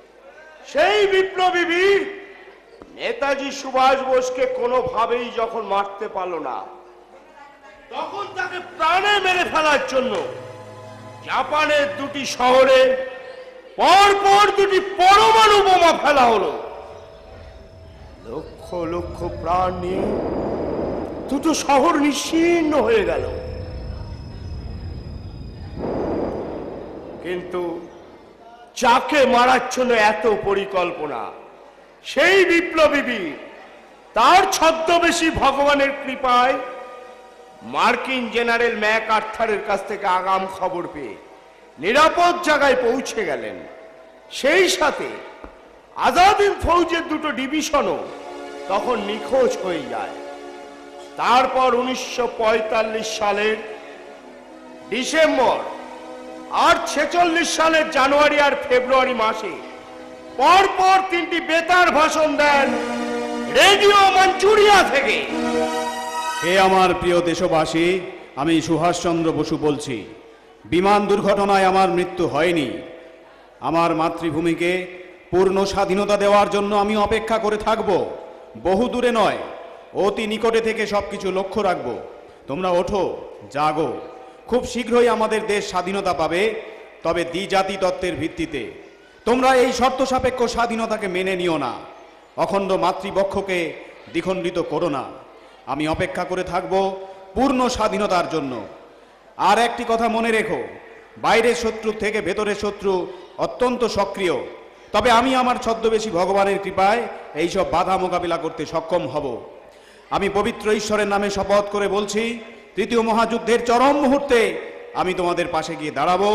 S2: সেই বিপ্লবী বীর নেতাজি সুভাষ বোসকে কোনোভাবেই যখন মারতে পারল না, তখন তাকে প্রাণে মেরে ফেলার জন্য জাপানের 2টি শহরে পরপর 2টি পরমাণু বোমা ফেলা হলো। লক্ষ লক্ষ প্রাণ নিয়ে 2টো শহর নিশ্চিহ্ন হয়ে গেল। কিন্তু যাকে মারার জন্য এত পরিকল্পনা, সেই বিপ্লবী বীর তার ছদ্মবেশী ভগবানের কৃপায় মার্কিন জেনারেল ম্যাকআর্থারের কাছ থেকে আগাম খবর পেয়ে নিরাপদ জায়গায় পৌঁছে গেলেন। সেই সাথে আজাদিন ফৌজের 2টো ডিভিশনও তখন নিখোঁজ হয়ে যায়। তারপর 1945 সালের ডিসেম্বর আর 46 সালের জানুয়ারি আর ফেব্রুয়ারি মাসে পরপর 3টি বেতার ভাষণ দেন রেডিও মাঞ্চুরিয়া থেকে।
S1: হে আমার প্রিয় দেশবাসী, আমি সুভাষচন্দ্র বসু বলছি। বিমান দুর্ঘটনায় আমার মৃত্যু হয়নি। আমার মাতৃভূমিকে পূর্ণ স্বাধীনতা দেওয়ার জন্য আমি অপেক্ষা করে থাকব। বহু দূরে নয়, অতি নিকটে থেকে সবকিছু লক্ষ্য রাখব। তোমরা ওঠো, জাগো। খুব শীঘ্রই আমাদের দেশ স্বাধীনতা পাবে, তবে দ্বিজাতি তত্ত্বের ভিত্তিতে। তোমরা এই শর্ত সাপেক্ষ স্বাধীনতাকে মেনে নিও না। অখণ্ড মাতৃবক্ষকে দ্বিখণ্ডিত করো না। আমি অপেক্ষা করে থাকব পূর্ণ স্বাধীনতার জন্য। আর একটি কথা মনে রেখো, বাইরের শত্রু থেকে ভেতরের শত্রু অত্যন্ত সক্রিয়, তবে আমি আমার ছদ্মবেশী ভগবানের কৃপায় এইসব বাধা মোকাবিলা করতে সক্ষম হব। আমি পবিত্র ঈশ্বরের নামে শপথ করে বলছি, তৃতীয় মহাযুদ্ধের চরম মুহূর্তে আমি তোমাদের পাশে গিয়ে দাঁড়াবো,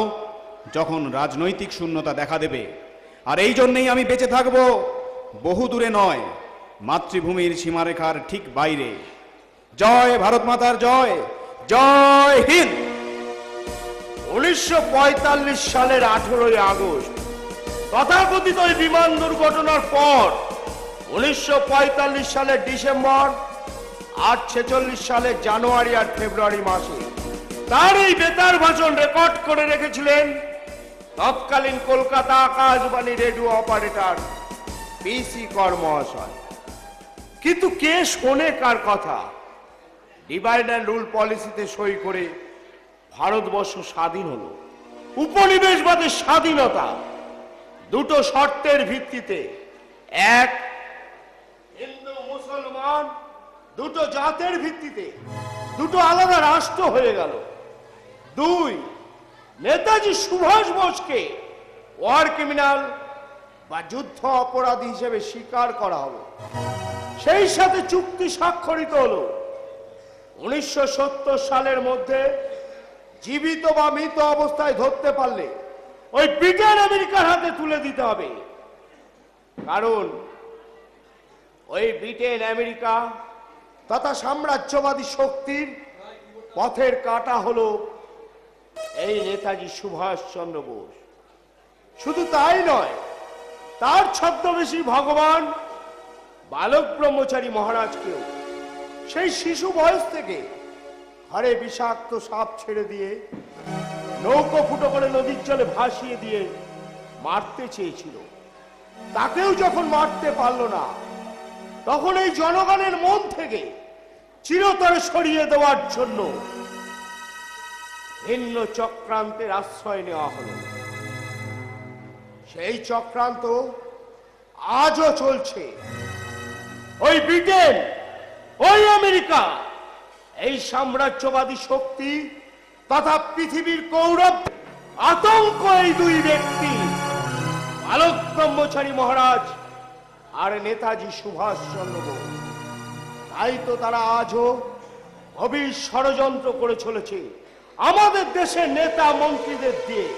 S1: যখন রাজনৈতিক শূন্যতা দেখা দেবে। আর এই জন্যেই আমি বেঁচে থাকব বহু দূরে নয়, মাতৃভূমির সীমারেখার ঠিক বাইরে। জয় ভারত মাতার জয়, জয় হিন্দ।
S2: 1945 সালের 18ই আগস্ট তথাকথিত ওই বিমান দুর্ঘটনার পর 1945 সালের ডিসেম্বর আর 46 সালের জানুয়ারি আর ফেব্রুয়ারি মাসে তার এই বেতার ভাষণ রেকর্ড করে রেখেছিলেন তৎকালীন কলকাতা আকাশবাণী রেডিও অপারেটর পিসি কর মহাশয়। কিন্তু কে শোনে কার কথা? ডিভাইড অ্যান্ড রুল পলিসিতে সই করে ভারতবর্ষ স্বাধীন হলো। উপনিবেশবাদের স্বাধীনতা দুটো শর্তের ভিত্তিতে, এক, হিন্দু মুসলমান দুটো জাতের ভিত্তিতে দুটো আলাদা রাষ্ট্র হয়ে গেল। দুই, নেতাজি সুভাষ বোসকে ওয়ার ক্রিমিনাল বা যুদ্ধ অপরাধী হিসেবে স্বীকার করা হলো। সেই সাথে চুক্তি স্বাক্ষরিত হলো 1970 সালের মধ্যে জীবিত বা মৃত অবস্থায় ধরতে পারলে ওই ব্রিটেন আমেরিকার হাতে তুলে দিতে হবে। কারণ ওই ব্রিটেন আমেরিকা তথা সাম্রাজ্যবাদী শক্তির পথের কাঁটা হলো এই নেতাজি সুভাষচন্দ্র বোস। শুধু তাই নয়, তার ছদ্মবেশী ভগবান বালক ব্রহ্মচারী মহারাজকেও সেই শিশু বয়স থেকে ঘরে বিষাক্ত সাপ ছেড়ে দিয়ে নৌকো ফুটো করে নদীর জলে ভাসিয়ে দিয়ে মারতে চেয়েছিল। তাকেও যখন মারতে পারল না, তখন এই জনগণের মন থেকে চিরতরে সরিয়ে দেওয়ার জন্য ভিন্ন চক্রান্তের আশ্রয় নেওয়া হলো। সেই চক্রান্ত আজও চলছে। ওই ব্রিটেন, ওই আমেরিকা, এই সাম্রাজ্যবাদী শক্তি তথা পৃথিবীর কৌরব আতঙ্ক এই দুই ব্যক্তি, বালক ব্রহ্মচারী মহারাজ আর নেতাজি সুভাষচন্দ্র বোস। তাই তো তারা আজও গভীর ষড়যন্ত্র করে চলেছে আমাদের দেশের নেতা মন্ত্রীদের দিয়ে।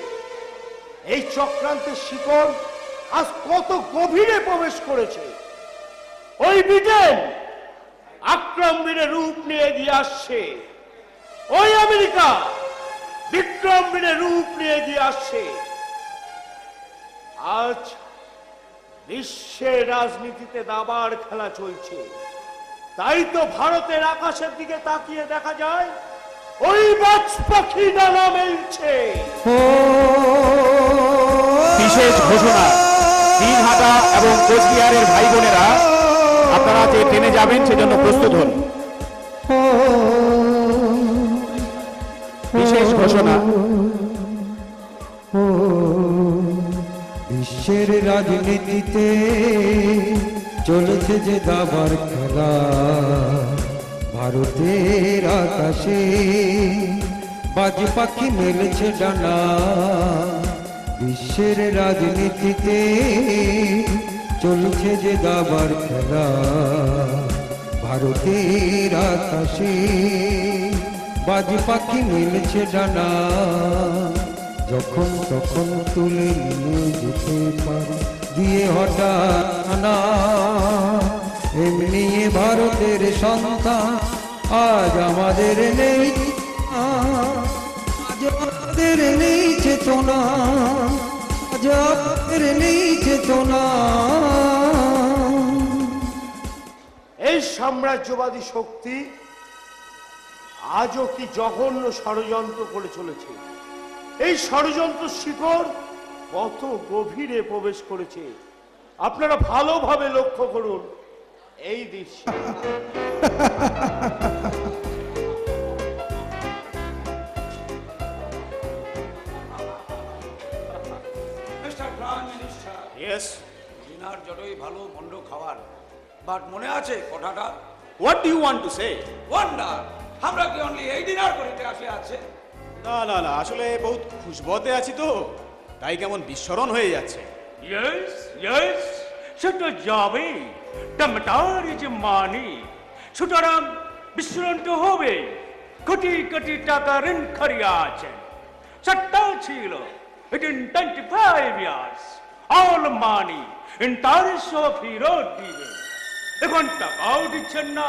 S2: এই চক্রান্তের শিকড় আজ কত গভীরে প্রবেশ করেছে। ওই ব্রিটেন আক্রমণের রূপ নিয়ে এগিয়ে আসছে, ওই আমেরিকা বিক্রমণের রূপ নিয়ে এগিয়ে আসছে। আজ বিশ্বের রাজনীতিতে দাবার খেলা চলছে। তাই তো ভারতের আকাশের দিকে তাকিয়ে দেখা যায় ওই বাজ পাখি ডানা মেলছে।
S1: বিশেষ ঘোষণা, দিনহাটা এবং কোচবিহারের ভাই বোনেরা, আপনারা যে ট্রেনে যাবেন সেজন্য প্রস্তুত হন। বিশেষ ঘোষণা,
S5: বিশ্বের রাজনীতিতে চলেছে যে দাবার খেলা, ভারতের আকাশে বাজ পাখি মেলেছে ডানা। বিশ্বের রাজনীতিতে চলছে যে দাবার খেলা, ভারতের আকাশে বাজ পাখি মেলেছে ডানা। যখন তখন তুলে নিয়ে যেতে পারে দিয়ে হঠাৎ আনা, এমনি ভারতের সন্তান আজ আমাদের নেই, আজ আমাদের নেই চেতনা, আজ আমাদের নেই চেতনা।
S2: এই সাম্রাজ্যবাদী শক্তি আজও কি জঘন্য ষড়যন্ত্র করে চলেছে। এই ষড়যন্ত্র শিকড় কত গভীরে প্রবেশ করেছে আপনারা ভালোভাবে লক্ষ্য করুন এই দৃশ্য।
S7: Mister prime minister,
S1: yes,
S7: dinner যতই ভালো মন্দ খাওয়ার, বাট মনে আছে কথাটা?
S1: What do you want to say?
S7: Wonder, আমরা কি অনলি এই ডিনার করিতে আসে আছে?
S1: না না না, আসলে বহুত খুশবতে আছি তো, তাই কেমন বিস্মরণ হয়ে যাচ্ছে।
S8: ইয়েস ইয়েস, সেটা যাবে, টমাটার যে মানি, সুতরাং বিস্ফোরণ তো হবে। কোটি কোটি টাকা ঋণ করিয়া আছেন, সত্তা ছিল within 25 years all money interest ফেরত দিবে। এখন টাকাও দিচ্ছেন না,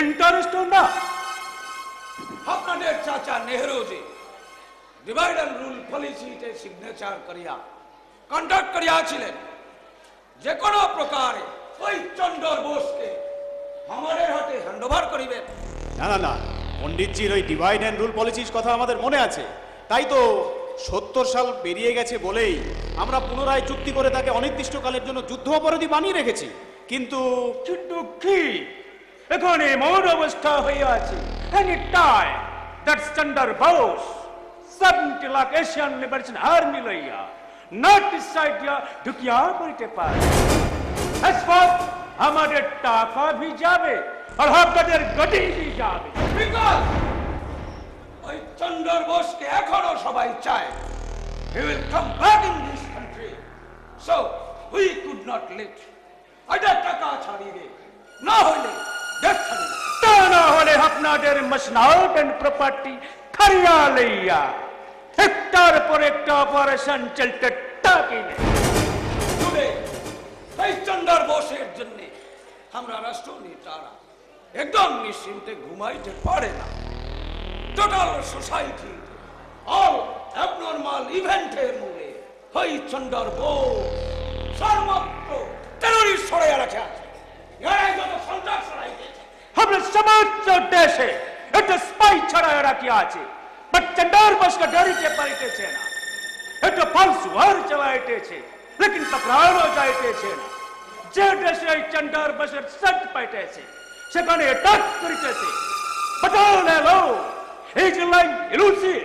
S8: ইন্টারেস্টও না।
S7: আপনাদের চাচা নেহরুজি ডিভাইড অ্যান্ড রুল পলিসিতে সিগনেচার করিয়া কন্ডাক্ট করিয়াছিলেন যে কোনো প্রকারে ওই চন্দ্র বোসকে আমাদের হাতে হ্যান্ডওভার করিবেন।
S1: না না না, পণ্ডিতজির ওই ডিভাইড অ্যান্ড রুল পলিসির কথা আমাদের মনে আছে, তাই তো 70 সাল পেরিয়ে গেছে বলেই আমরা পুনরায় চুক্তি করে তাকে অনির্দিষ্টকালের জন্য যুদ্ধ অপরাধী বানিয়ে রেখেছি। কিন্তু
S8: কিন্তু কি এখন এমন অবস্থা হয়ে আছে, any time that Chandra Bose 70 lakh Asian liberation army লইয়া নর্থ সাইড দিয়া ঢুকিয়া পড়তে পারে। এসপর আমাদের টাকা ভি যাবে আর আপনাদের গদি ভি যাবে।
S7: বিকজ ওই চন্দ্র বোসকে এখনো সবাই চায়। He will come back in this country. So we could not let either টাকা ছাড়িয়ে না হইলে দেশ ছাড়িয়ে
S8: তা না হলে আপনাদের মসনাউট এন্ড প্রপার্টি খারিয়া লইয়া একটার পর একটা অপারেশন চলতে টাকি নেই।
S7: টুডে এই চন্দ্র বোসের জন্য আমরা রাষ্ট্র নেতারা একদম নিশ্চিন্তে ঘুমাইতে পারে না। টোটাল সোসাইটি অল অ্যাবনর্মাল ইভেন্টের মূলে ওই চন্দ্র বোস সর্বত্র টেররিস্ট ছড়াইয়া রাখে আছে। এরাই যত সন্ত্রাস ছড়াইতেছে।
S8: আমরা সমস্ত দেশে একটা স্পাই ছড়ায় রাখি আছে, বাট চন্দ্র বোসকে ডরিতে পারিতেছে না। একটা ফলস ওয়ার চালাইতেছে, লেকিন টকরানো যাইতেছে না। যে দেশে এই চন্দ্র বোসের সেট পাইতেছে সেখানে অ্যাটাক করিতেছে। বাট অল অ্যালোন এই যে লাইন এলুসিভ।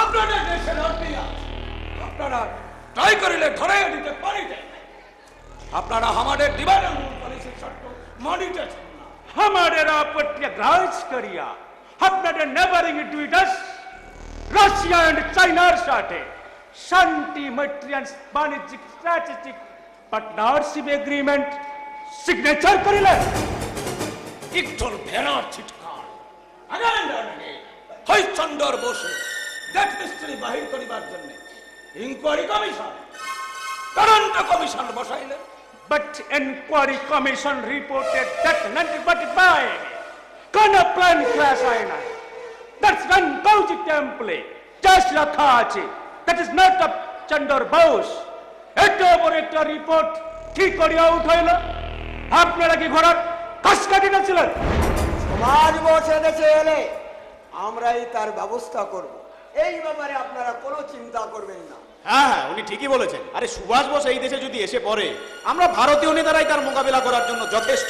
S7: আপনাদের দেশের আর্মি আছে, আপনারা ট্রাই করিলে ধরে দিতে পারিতেন। আপনারা আমাদের ডিভাইড অ্যান্ড রুল পলিসির শর্ত মানিতেছেন না।
S8: আমাদের আপত্তি গ্রাস করিয়া আপনাদের নেবারিং ডুইটাস রাশিয়া এন্ড চাইনার সাথে শান্তি মৈত্রী বাণিজ্যিক স্ট্র্যাটেজিক পার্টনারশিপ এগ্রিমেন্ট সিগনেচার করিলেন।
S7: ইকটল ভেড়ার ছিটকার হয় চন্দ্র বসে দেশ মিস্ত্রি বাহির করিবার জন্য ইনকোয়ারি কমিশন তদন্ত commission বসাইলেন।
S8: But inquiry commission reported that 1945 কোনো প্ল্যান ক্লাস হয় না। That's one Gauji temple just রাখা আছে। That is not of Chandra Bose. একটা ওপর একটা রিপোর্ট ঠিক করিয়া উঠাইল। আপনারা কি ঘোড়ার কাজ কাটি না ছিলেন?
S9: সমাজ বসে দেশে এলে আমরাই তার ব্যবস্থা করব, এই ব্যাপারে আপনারা কোনো চিন্তা করবেন না।
S1: হ্যাঁ হ্যাঁ, উনি ঠিকই বলেছেন। আরে সুভাষ বোস এই দেশে যদি এসে পড়ে, আমরা ভারতীয় নেতারাই তার মোকাবিলা করার জন্য যথেষ্ট।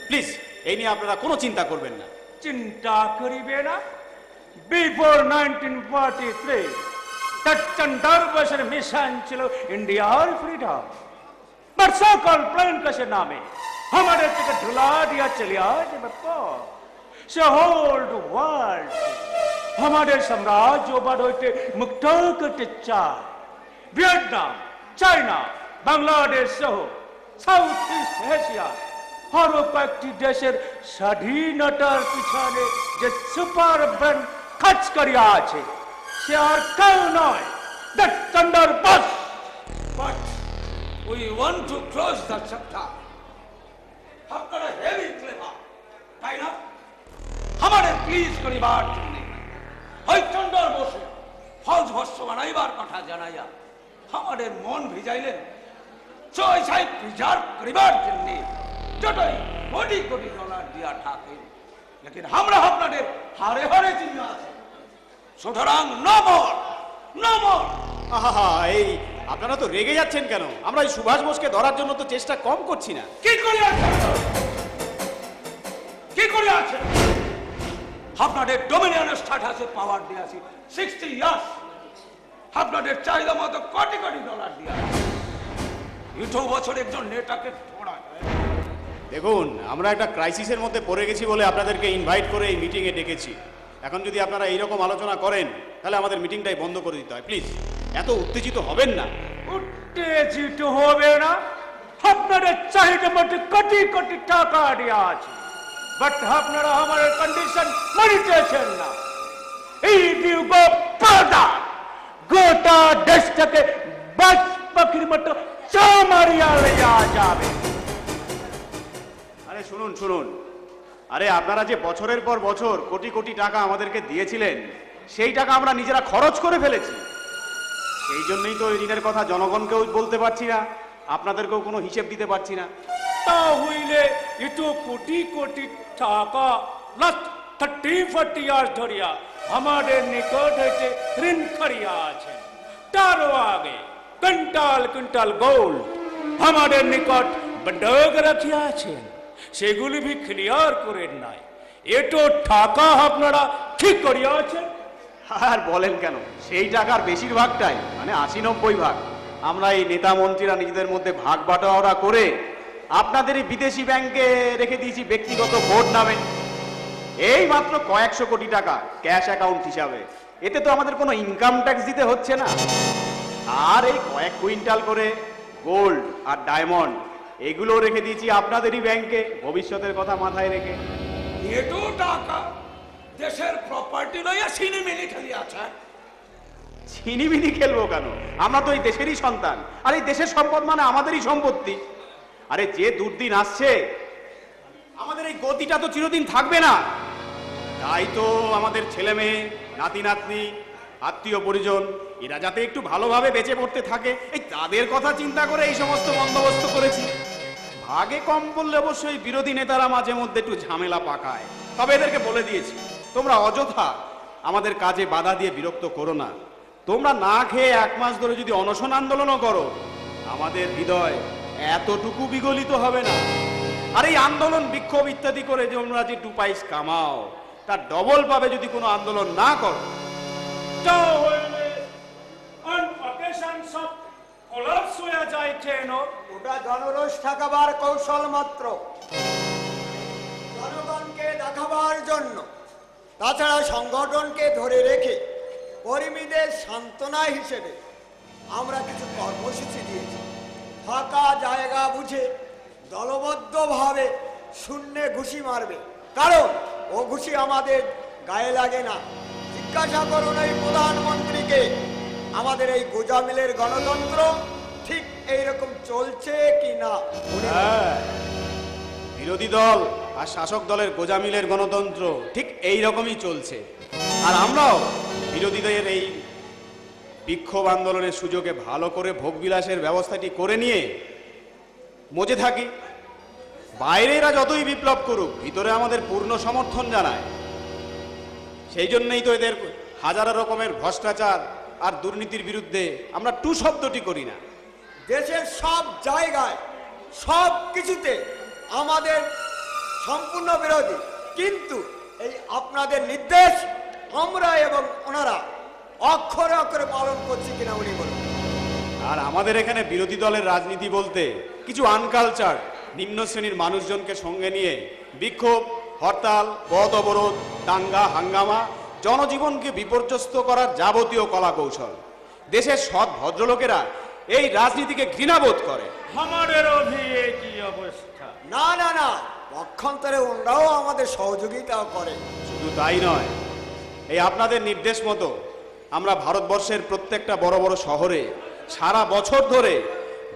S1: প্লিজ এই নিয়ে আপনারা কোনো চিন্তা করবেন না।
S8: চিন্তা করিবে না। Before 1943 that চন্দ্র বোসের মিশন ছিল ইন্ডিয়ার ফ্রিডম, বাট সকল প্লেন কাশের নামে আমাদের থেকে ধুলা দিয়া চলিয়া যাবে পর। সে হোল্ড ওয়ার্ল্ড আমাদের সাম্রাজ্যবাদ হইতে মুক্ত করতে চায়। ভিয়েতনাম, চায়না, বাংলাদেশ সহ সাউথ ইস্ট এশিয়া আরো কয়েকটি দেশের স্বাধীনতার পিছনে যে সুপার ব্র্যান্ড কাজ করিয়া আছে সে আর কেউ নয়, that Chandra Bose.
S7: But we want to close the chapter. আপনারা হেভি ক্লেভার, তাই না? আমাদের প্লিজ করিবার জন্য ওই চন্দ্র বসে ফলস ভস্য বানাইবার কথা জানাইয়া আমাদের মন ভিজাইলেন। ছয় সাইড প্রিজার্ভ করিবার জন্য যতই কোটি কোটি ডলার দিয়া থাকেন, লেকিন আমরা আপনাদের হারে হারে চিহ্ন আছে। সুতরাং নো মোর নো মোর।
S1: আহা, এই আপনারা তো রেগে যাচ্ছেন কেন? আমরা এই সুভাষ বোসকে ধরার জন্য তো চেষ্টা কম করছি না।
S7: কি করে আছেন? কি করে আছেন? আপনাদের ডোমিনিয়নের স্ট্যাটাসে পাওয়ার দিয়ে আছি 60 ইয়ার্স। আপনাদের চাহিদা মতো কোটি কোটি ডলার দিয়ে আছে। 2 বছর একজন নেতাকে ঠোড়ায়।
S1: দেখুন, আমরা একটা ক্রাইসিসের মধ্যে পড়ে গেছি বলে আপনাদেরকে ইনভাইট করে এই মিটিংয়ে ডেকেছি। এখন যদি আপনারা এইরকম আলোচনা করেন তাহলে আমাদের মিটিংটাই বন্ধ করে দিতে হয়। প্লিজ এত উত্তেজিত হবেন না।
S8: উত্তেজিত হবে না। আপনাদের চাহিদা মতো কোটি কোটি টাকা দেওয়া আছে, বাট আপনারা আমাদের কন্ডিশন মানিতেছেন না। এই ইউ গো ফার্দার, গোটা দেশটাকে বাজ পাখির মতো চামারিয়া লইয়া যাবে।
S1: আরে শুনুন শুনুন, আরে আপনারা যে বছরের পর বছর কোটি কোটি টাকা আমাদেরকে দিয়েছিলেন, সেই টাকা আমরা নিজেরা খরচ করে ফেলেছি। সেই জন্যই তো ওই ঋণের কথা জনগণকেও বলতে পারছি না, আপনাদেরকেও কোনো হিসেব দিতে পারছি না।
S8: তা হইলে এত কোটি কোটি টাকা লাস্ট 30-40 ইয়ার্স ধরিয়া আমাদের নিকট হইতে ঋণ করিয়া আছে। তারও আগে কুইন্টাল কুইন্টাল গোল্ড আমাদের নিকট বন্ধক রাখিয়া আছেন, সেগুলি ভি ক্লিয়ার করেন নাই। এত টাকা আপনারা ঠিক করিয়া আছেন।
S1: আর বলেন কেন, সেই টাকার বেশিরভাগটাই মানে 80-90 ভাগ আমরা এই নেতা মন্ত্রীরা নিজেদের মধ্যে ভাগ বাটোয়ারা করে আপনাদেরই বিদেশি ব্যাংকে রেখে দিয়েছি ব্যক্তিগত ভোট নামে। এই মাত্র কয়েকশো কোটি টাকা ক্যাশ অ্যাকাউন্ট হিসাবে। এতে তো আমাদের কোনো ইনকাম ট্যাক্স দিতে হচ্ছে না। আর এই কয়েক কুইন্টাল করে গোল্ড আর ডায়মন্ড এগুলো রেখে দিয়েছি আপনাদেরই ব্যাংকে ভবিষ্যতের কথা মাথায় রেখে।
S7: এত টাকা দেশের প্রপার্টি লইয়া সিনেমিনি খেলি আছে।
S1: ছিনিমিনি খেলবো কেন? আমরা তো এই দেশেরই সন্তান, আর এই দেশের সম্পদ মানে আমাদেরই সম্পত্তি। আরে যে দুর্দিন আসছে, আমাদের এই গতিটা তো চিরদিন থাকবে না। তাই তো আমাদের ছেলে মেয়ে, নাতি নাতনি, আত্মীয় পরিজন এরা যাতে একটু ভালোভাবে বেঁচে পড়তে থাকে, এই তাদের কথা চিন্তা করে এই সমস্ত বন্দোবস্ত করেছি। ভাগে কম পড়লে অবশ্যই বিরোধী নেতারা মাঝে মধ্যে একটু ঝামেলা পাকায়, তবে এদেরকে বলে দিয়েছি তোমরা অযথা আমাদের কাজে বাধা দিয়ে বিরক্ত করো না। তোমরা না খেয়ে 1 মাস ধরে যদি অনশন আন্দোলনও করো, আমাদের হৃদয় এতটুকু বিগলিত হবে না। আর এই আন্দোলন বিক্ষোভ ইত্যাদি করে যে তোমরা যে 2 পয়সা কামাও, তার ডবল পাবে যদি কোনো আন্দোলন না করো।
S8: তা হইলে অন অকেশনস অফ কোলাপস হইয়া যায় কেন?
S9: ওটা জনরোষ ঠেকাবার কৌশল মাত্র, জনগণকে দেখাবার জন্য। তাছাড়া সংগঠনকে ধরে রেখে কর্মীদের সান্ত্বনা হিসেবে আমরা কিছু কর্মসূচি দিয়েছি। ফাঁকা জায়গা বুঝে দলবদ্ধভাবে শূন্যে ঘুষি মারবে, কারণ ও ঘুষি আমাদের গায়ে লাগে না। জিজ্ঞাসা করুন এই প্রধানমন্ত্রীকে, আমাদের এই গোজামিলের গণতন্ত্র ঠিক এইরকম চলছে কি না।
S1: হ্যাঁ, বিরোধী দল আর শাসক দলের গোজামিলের গণতন্ত্র ঠিক এই রকমই চলছে। আর আমরাও বিরোধীদের এই বিক্ষোভ আন্দোলনের সুযোগে ভালো করে ভোগবিলাসের ব্যবস্থাটি করে নিয়ে মজে থাকি। বাইরে এরা যতই বিপ্লব করুক, ভিতরে আমাদের পূর্ণ সমর্থন জানায়। সেই জন্যই তো এদের হাজারো রকমের ভ্রষ্টাচার আর দুর্নীতির বিরুদ্ধে আমরা টু শব্দটি করি না।
S9: দেশের সব জায়গায় সব কিছুতে আমাদের সম্পূর্ণ বিরোধী, কিন্তু এই আপনাদের নির্দেশ আমরা এবং ওনারা অক্ষরে অক্ষরে পালন করছি কিনা উনি বলুন।
S1: আর আমাদের এখানে বিরোধী দলের রাজনীতি বলতে কিছু আনকালচার নিম্ন শ্রেণীর মানুষজনকে সঙ্গে নিয়ে বিক্ষোভ, হরতাল, পথ অবরোধ, দাঙ্গা হাঙ্গামা, জনজীবনকে বিপর্যস্ত করার যাবতীয় কলা কৌশল। দেশের সৎ ভদ্রলোকেরা এই রাজনীতিকে ঘৃণাবোধ করে।
S8: আমাদেরও ভি একই অবস্থা।
S9: না না না, পক্ষান্তরে ওনারাও আমাদের সহযোগিতা করে।
S1: শুধু তাই নয়, এই আপনাদের নির্দেশ মতো আমরা ভারতবর্ষের প্রত্যেকটা বড় বড় শহরে সারা বছর ধরে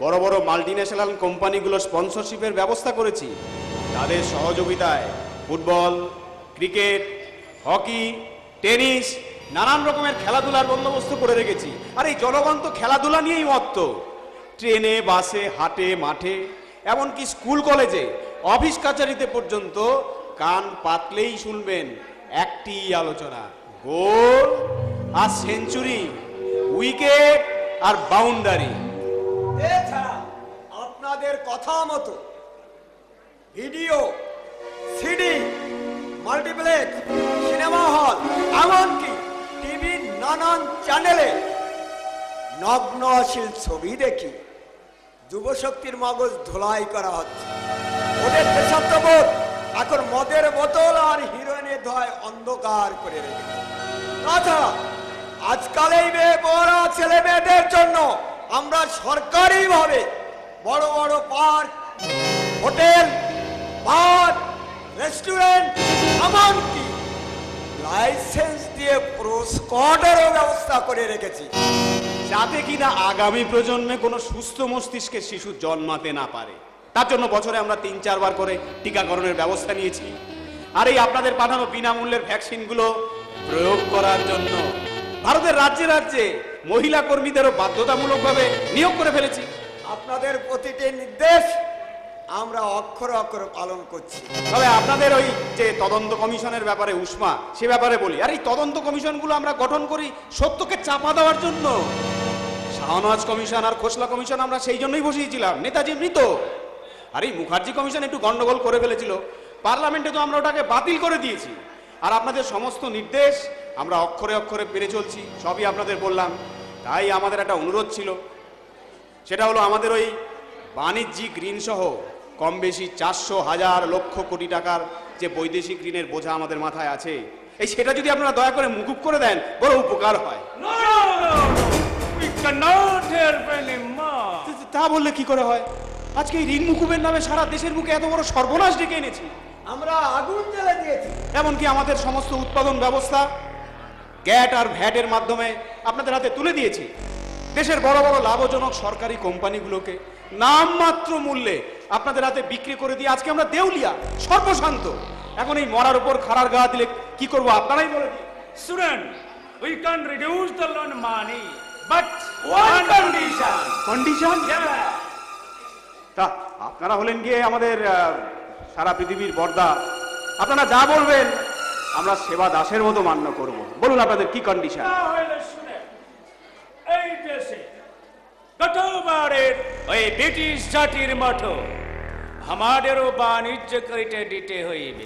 S1: বড় বড় মাল্টিন্যাশনাল কোম্পানিগুলোর স্পন্সরশিপের ব্যবস্থা করেছি। তাদের সহযোগিতায় ফুটবল, ক্রিকেট, হকি, টেনিস, নানান রকমের খেলাধুলার বন্দোবস্ত করে রেখেছি। আর এই জনগণ তো খেলাধুলা নিয়েই মত্ত। ট্রেনে, বাসে, হাটে, মাঠে, এমনকি স্কুল কলেজে, অফিস কাছারিতে পর্যন্ত কান পাতলেই শুনবেন একটি আলোচনা, গোল আর সেঞ্চুরি, উইকেট আর বাউন্ডারি।
S9: এছাড়া আপনাদের কথা মতো video, CD, multiplex, cinema hall, এমনকি টিভির নানান চ্যানেলে নগ্ন অশ্লীল ছবি দেখি যুবশক্তির মগজ ধোলাই করা হচ্ছে। ওদের দেশাত্মবোধ এখন মদের বোতল আর হিরোইনের ধোঁয়ায় অন্ধকার করে রেখেছে। তাছাড়া আজকাল এই মেয়ে বড় ছেলে মেয়েদের জন্য আমরা সরকারিভাবে বড় বড় পার্ক, হোটেল, বার, রেস্টুরেন্ট, এমনকি লাইসেন্স দিয়ে প্রস্কটেরও ব্যবস্থা করে রেখেছি,
S1: যাতে কিনা আগামী প্রজন্মে কোনো সুস্থ মস্তিষ্কের শিশু জন্মাতে না পারে। তার জন্য বছরে আমরা 3-4 বার করে টিকাকরণের ব্যবস্থা নিয়েছি। আর এই আপনাদের পাঠানো বিনামূল্যের ভ্যাকসিনগুলো প্রয়োগ করার জন্য ভারতের রাজ্যে রাজ্যে মহিলা কর্মীদেরও বাধ্যতামূলকভাবে নিয়োগ করে ফেলেছি।
S9: আপনাদের প্রতিটি নির্দেশ আমরা অক্ষরে অক্ষরে পালন করছি।
S1: তবে আপনাদের ওই যে তদন্ত কমিশনের ব্যাপারে উষ্মা, সে ব্যাপারে বলি। আর এই তদন্ত কমিশনগুলো আমরা গঠন করি সত্যকে চাপা দেওয়ার জন্য। শাহনওয়াজ কমিশন আর খোসলা কমিশন আমরা সেই জন্যই বসিয়েছিলাম, নেতাজি মৃত। আর এই মুখার্জি কমিশন একটু গন্ডগোল করে ফেলেছিল, পার্লামেন্টে তো আমরা ওটাকে বাতিল করে দিয়েছি। আর আপনাদের সমস্ত নির্দেশ আমরা অক্ষরে অক্ষরে পেরে চলছি, সবই আপনাদের বললাম। তাই আমাদের একটা অনুরোধ ছিল, সেটা হলো আমাদের ওই বাণিজ্যিক ঋণ সহ কম বেশি 400,000 লক্ষ কোটি টাকার যে বৈদেশিক ঋণের বোঝা আমাদের মাথায় আছে, এই সেটা যদি আপনারা দয়া করে মুকুব করে দেন, বড় উপকার হয়।
S8: No, we cannot help anymore.
S1: তা বললে কি করে হয়? আজকে এই ঋণ মুকুবের নামে সারা দেশের বুকে এত বড় সর্বনাশ ডেকে এনেছি।
S9: আমরা আগুন জ্বেলে দিয়েছি।
S1: এমনকি আমাদের সমস্ত উৎপাদন ব্যবস্থা গ্যাট আর ভ্যাটের মাধ্যমে আপনাদের হাতে তুলে দিয়েছি। দেশের বড় বড় লাভজনক সরকারি কোম্পানিগুলোকে নামমাত্র মূল্যে আপনাদের হাতে বিক্রি করে দিয়ে আজকে আমরা দেউলিয়া, সর্বশান্ত। এখন এই মরার উপর খাড়ার গা দিলে কি করবো আপনারাই বলে দিন।
S8: Student, we can reduce the loan money, but one condition.
S1: Condition?
S8: Yeah.
S1: তা আপনারা হলেন গিয়ে আমাদের সারা পৃথিবীর বর্দা, আপনারা যা বলবেন আমরা সেবা দাসের মতো মান্য করব। বলুন আপনাদের কি কন্ডিশন?
S8: তাহলে শুনেন, এই দেশে গতবারের ওই ব্রিটিশ জাতির মতো আমাদেরও বাণিজ্য করিতে দিতে হইবে।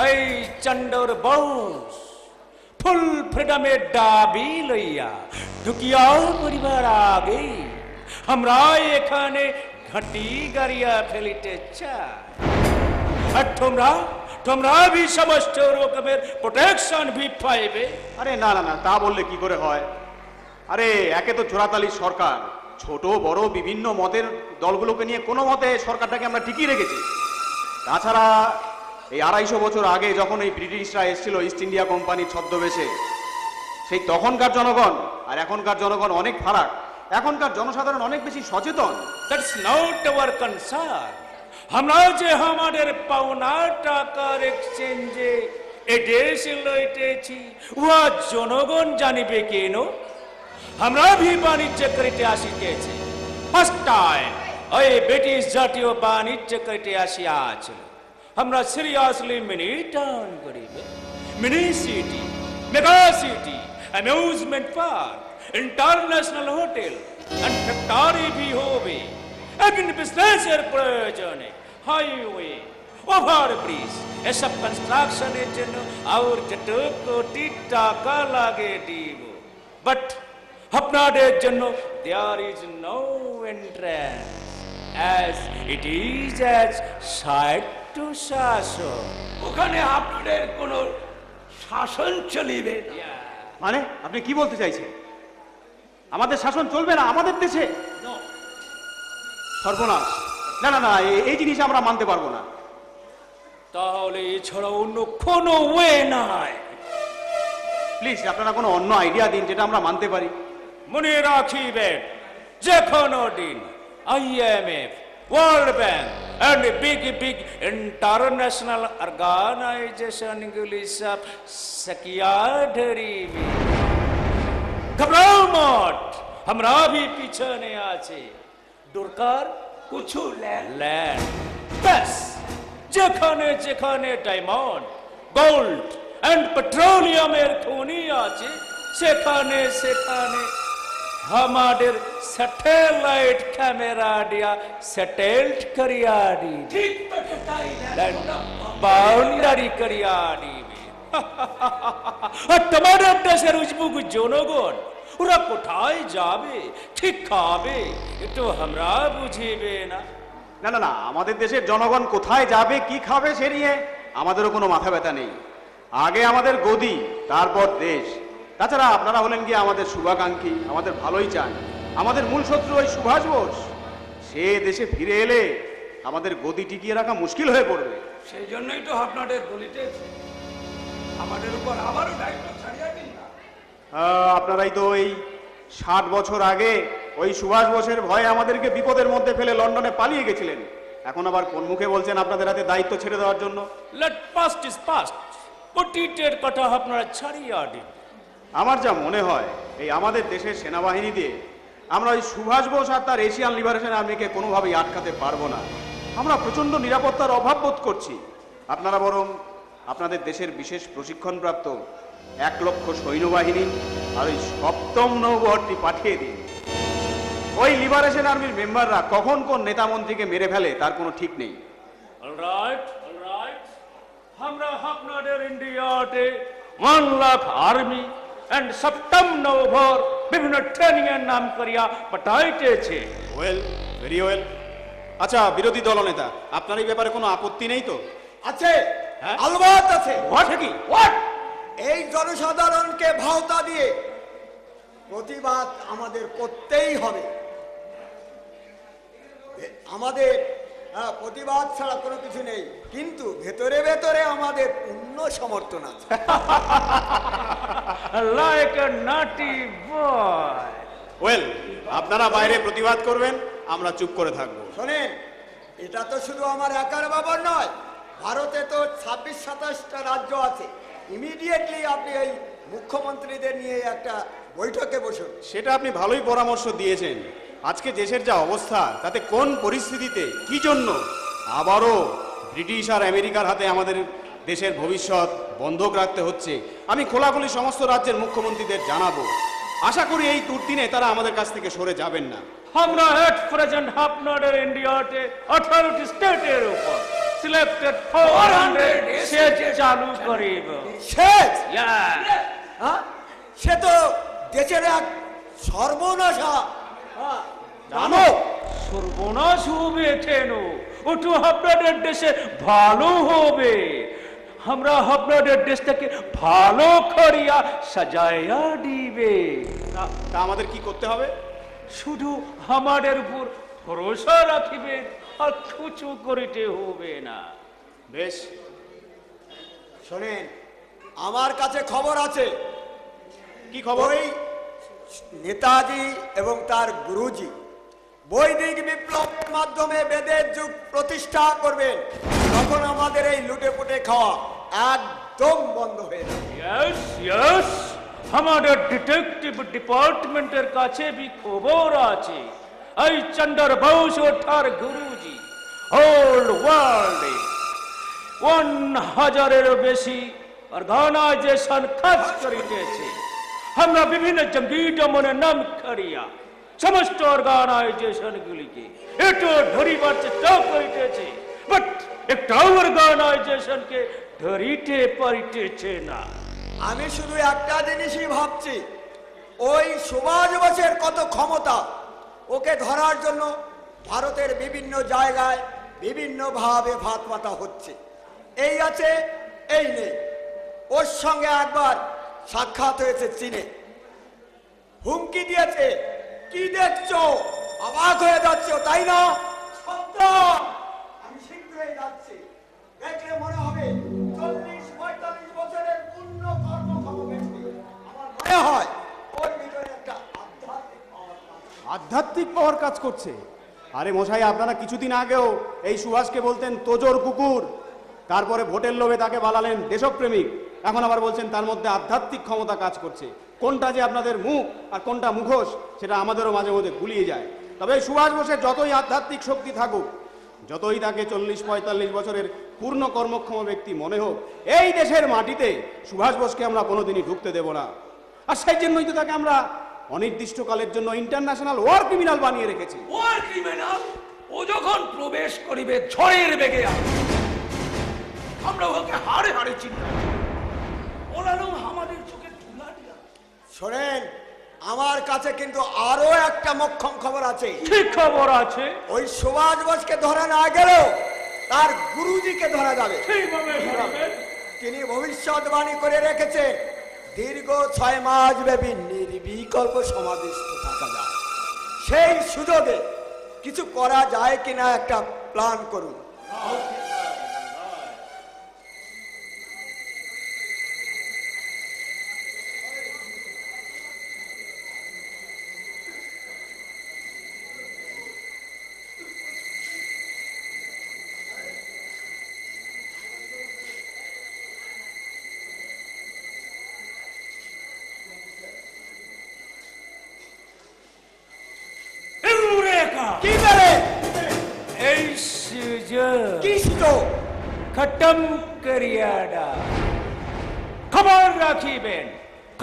S8: এই চন্ডর বংশ ফুল ফ্রিডমের দাবি লইয়া ঢুকিয়া পরিবার আগে আমরা এখানে ঘাটি গাড়িয়া ফেলিতে চাই। আর তোমরা ভি সমস্ত রকমের প্রোটেকশন ভি পাইবে।
S1: আরে না না না, তা বললে কি করে হয়? আরে একে তো জোড়াতালির সরকার, ছোট বড় বিভিন্ন মতের দলগুলোকে নিয়ে কোনো মতে সরকারটাকে আমরা টিকিয়ে রেখেছি। তাছাড়া এই 250 বছর আগে যখন এই ব্রিটিশরা এসেছিল ইস্ট ইন্ডিয়া কোম্পানির ছদ্মবেশে, সেই তখনকার জনগণ আর এখনকার জনগণ অনেক ফারাক। এখনকার জনসাধারণ অনেক বেশি সচেতন।
S8: That's not our concern. আমরা যে আমাদের পাওনা টাকার এক্সচেঞ্জে এদেশ লইতেছি, উহা জনগণ জানিবে কেন? আমরা ভি বাণিজ্য করিতে আসিতেছি। ফার্স্ট টাইম ওই ব্রিটিশ জাতীয় বাণিজ্য করিতে আসিয়াছিল। আমরা সিরিয়াসলি মিনি টাউন করিবে, mini city, mega city, amusement park, international hotel and factory ভি হবে। এখন বিজনেসের প্রয়োজনে হাইওয়ে, ওভারব্রিজ এসব কনস্ট্রাকশনের জন্য আর যত কোটি টাকা লাগে দিব। বাট আপনাদের জন্য there is no entrance, as it is as side to শাসন।
S7: ওখানে আপনাদের কোনো শাসন চলিবে না।
S1: মানে আপনি কি বলতে চাইছেন? আমাদের শাসন চলবে না আমাদের দেশে? সর্বনাশ! না না না, এই জিনিস আমরা মানতে পারবো না।
S8: তাহলে এছাড়া অন্য কোনো ওয়ে নাই।
S1: প্লিজ আপনারা কোনো অন্য আইডিয়া দিন যেটা আমরা মানতে পারি।
S8: মনে রাখিবেন, যে কোনো দিন IMF, world bank and big international organisation গুলি সব সকিয়া ধরিবে। ঘবরাও মত, আমরা भी পিছনে আছে। দরকার
S7: কিছু
S8: ল্যান্ড, ব্যাস। যেখানে যেখানে ডায়মন্ড, গোল্ড এন্ড পেট্রোলিয়ামের খনি আছে, সেখানে সেখানে আমাদের স্যাটেলাইট ক্যামেরা দিয়া সেটেলড করিয়া দিবে,
S7: ঠিক তো তাই না?
S8: বাউন্ডারি করিয়া দিবে। আর তোমাদের দেশের উজবুক জনগণ ওরা কোথায় যাবে, ঠিক খাবে, একটু আমরা বুঝিবে না।
S1: না না না, আমাদের দেশের জনগণ কোথায় যাবে কি খাবে সে নিয়ে আমাদেরও কোনো মাথা ব্যথা নেই। আগে আমাদের গদি, তারপর দেশ। তাছাড়া আপনারা হলেন গিয়ে আমাদের শুভাকাঙ্ক্ষী, আমাদের ভালোই চান। আমাদের মূল শত্রু ওই সুভাষ বোস, সে দেশে ফিরে এলে আমাদের গদি টিকিয়ে রাখা মুশকিল হয়ে পড়বে।
S7: সেই জন্যই তো আপনাদের বলিতেছি, আমাদের উপর আবারও দায়িত্ব ছাড়িয়ে দিন না।
S1: আপনারাই তো ওই 60 বছর আগে ওই সুভাষ বোসের ভয়ে আমাদেরকে বিপদের মধ্যে ফেলে লন্ডনে পালিয়ে গেছিলেন। এখন আবার কোন মুখে বলছেন আপনাদের হাতে দায়িত্ব ছেড়ে দেওয়ার জন্য?
S8: লেট পাস্ট ইজ পাস্ট, অতীতের কথা আপনারা ছাড়িয়া দিন।
S1: আমার যা মনে হয় এই আমাদের দেশের সেনাবাহিনী দিয়ে আমরা ওই সুভাষ বোস আর তার এশিয়ান লিবারেশন আর্মিকে কোনোভাবেই আটকাতে পারবো না। আমরা প্রচন্ড নিরাপত্তার অভাব বোধ করছি। আপনারা বরং আপনাদের দেশের বিশেষ প্রশিক্ষণপ্রাপ্ত 1 লক্ষ সৈন্যবাহিনী আর ওই 7ম নৌবহরটি পাঠিয়ে দিন। ওই লিবারেশন আর্মির মেম্বাররা কখন কোন নেতা মন্ত্রীকে মেরে ফেলে তার কোনো ঠিক নেই।
S8: অলরাইট, আমরা আপনাদের ইন্ডিয়াতে 1 লাখ আর্মি এন্ড 7ম নৌবহর বিভিন্ন ট্রেনিং এর নাম করিয়া পাঠাইতেছে।
S1: Well, very well. আচ্ছা বিরোধী দলনেতা, আপনার এই ব্যাপারে কোনো আপত্তি নেই তো?
S9: আছে,
S8: হ্যাঁ?
S9: আলবাত আছে।
S8: হোয়াট কি?
S9: এই জনসাধারণকে ভাওতা দিয়ে প্রতিবাদ আমাদের করতেই হবে। আমাদের প্রতিবাদ ছাড়া কোনো কিছু নেই, কিন্তু ভেতরে ভেতরে আমাদের পূর্ণ সমর্থন আছে।
S8: Like a Nutty boy.
S1: Well, আপনারা বাইরে প্রতিবাদ করবেন, আমরা চুপ করে থাকবো।
S9: শোনেন, এটা তো শুধু আমার একার ব্যাপার নয়, ভারতে তো 26-27টা রাজ্য আছে। ইমিডিয়েটলি আপনি এই মুখ্যমন্ত্রীদের নিয়ে একটা বৈঠকে বসুন।
S1: সেটা আপনি ভালোই পরামর্শ দিয়েছেন। আজকে দেশের যা অবস্থা, তাতে কোন পরিস্থিতিতে কি জন্য আবারও ব্রিটিশ আর আমেরিকার হাতে আমাদের দেশের ভবিষ্যৎ বন্ধক রাখতে হচ্ছে, আমি খোলাখুলি সমস্ত রাজ্যের মুখ্যমন্ত্রীদের জানাবো। আশা করি এই দুর্দিনে তারা আমাদের কাছ থেকে সরে যাবেন না।
S8: আমরা এট প্রেজেন্ট আপনাদের ইন্ডিয়াতে 18টি স্টেটের উপর সিলেক্টেড 400 সেচ চালু করিব।
S9: সেচ?
S8: Yeah.
S9: হ্যাঁ, সে তো দেশের এক সর্বনাশা।
S8: জানো সর্বনাশ হবে কেন? ওটু আপনাদের দেশে ভালো হবে। আমরা আপনাদের দেশটাকে ভালো করিয়া সাজাইয়া দিবে।
S1: তা আমাদের কি করতে হবে?
S8: শুধু আমাদের উপর ভরসা রাখিবেন, আর কিছু করিতে হবে না।
S1: বেশ,
S9: শোনেন, আমার কাছে খবর আছে।
S1: কি খবর?
S9: ওই নেতাজি এবং তার গুরুজি বৈদিক বিপ্লবের মাধ্যমে বেদের যুগ প্রতিষ্ঠা করবেন, তখন আমাদের এই লুটে পুটে খাওয়া একদম বন্ধ হয়ে যাবে।
S8: ইয়েস ইয়েস, আমাদের ডিটেকটিভ ডিপার্টমেন্টের কাছে বি খবর আছে। এই চন্দ্র বোস ও তার গুরুজি হোল ওয়ার্ল্ডে 1000-এরও বেশি অর্গানাইজেশন কাজ করিতেছে। আমরা বিভিন্ন জঙ্গি দমনের নাম করিয়া সমস্ত অর্গানাইজেশনগুলিকে একটু ধরিবার চেষ্টা করিতেছে, বাট একটাও অর্গানাইজেশনকে ধরিতে পারিতেছে না।
S9: আমি শুধু একটা জিনিসই ভাবছি, ওই সুভাষ বোসের কত ক্ষমতা, ওকে ধরার জন্য ভারতের বিভিন্ন জায়গায় বিভিন্নভাবে ভাত পাতা হচ্ছে। এই আছে, এই নেই। ওর সঙ্গে একবার সাক্ষাৎ হয়েছে চীনে, হুমকি দিয়েছে। কি দেখছো? অবাক হয়ে যাচ্ছ, তাই না? সত্য। আমি শীঘ্রই যাচ্ছি, দেখলে মনে হবে 40-45 বছরের পূর্ণ কর্মক্ষম ব্যক্তি। আমার মনে হয় ওর ভিতরে একটা
S1: আধ্যাত্মিক পাওয়ার কাজ করছে। আরে মশাই, আপনারা কিছুদিন আগেও এই সুভাষকে বলতেন তোজোর কুকুর, তারপরে ভোটের লোভে তাকে বানালেন দেশপ্রেমিক, এখন আবার বলছেন তার মধ্যে আধ্যাত্মিক ক্ষমতা কাজ করছে। কোনটা যে আপনাদের মুখ আর কোনটা মুখোশ, সেটা আমাদেরও মাঝে মধ্যে গুলিয়ে যায়। তবে সুভাষ বোসের যতই আধ্যাত্মিক শক্তি থাকুক, যতই তাকে 40-45 বছরের পূর্ণ কর্মক্ষম ব্যক্তি মনে হোক, এই দেশের মাটিতে সুভাষ বোসকে আমরা কোনোদিনই ঢুকতে দেব না। আর সেই জন্যই তো তাকে আমরা অনির্দিষ্টকালের জন্য ইন্টারন্যাশনাল ওয়ার ক্রিমিনাল বানিয়ে রেখেছি।
S7: ওয়ার ক্রিমিনাল ও যখন প্রবেশ করিবে ঝড়ের বেগে আসবে, আমরা ওকে হাড়ে হাড়ে চিনি, ওনারও আমাদের চোখে ধুলা দিয়া।
S9: শোনেন, আমার কাছে কিন্তু আরো একটা মক্ষম খবর আছে।
S8: কি খবর আছে?
S9: ওই সুভাষ বোসকে ধরা না গেলেও তার গুরুজিকে ধরা যাবে।
S8: সেইভাবে ধরাবেন?
S9: তিনি ভবিষ্যৎবাণী করে রেখেছে দীর্ঘ 6 মাস ব্যাপী নির্বিকল্প সমাধিস্থ থাকা যায়। সেই সুযোগে কিছু করা যায় কিনা একটা প্ল্যান করুন।
S7: ইউরেকা!
S9: কি বলে?
S7: এই সুযোগ
S9: কি সুযোগ?
S8: খতম করিয়া দাও। খবর রাখিবেন,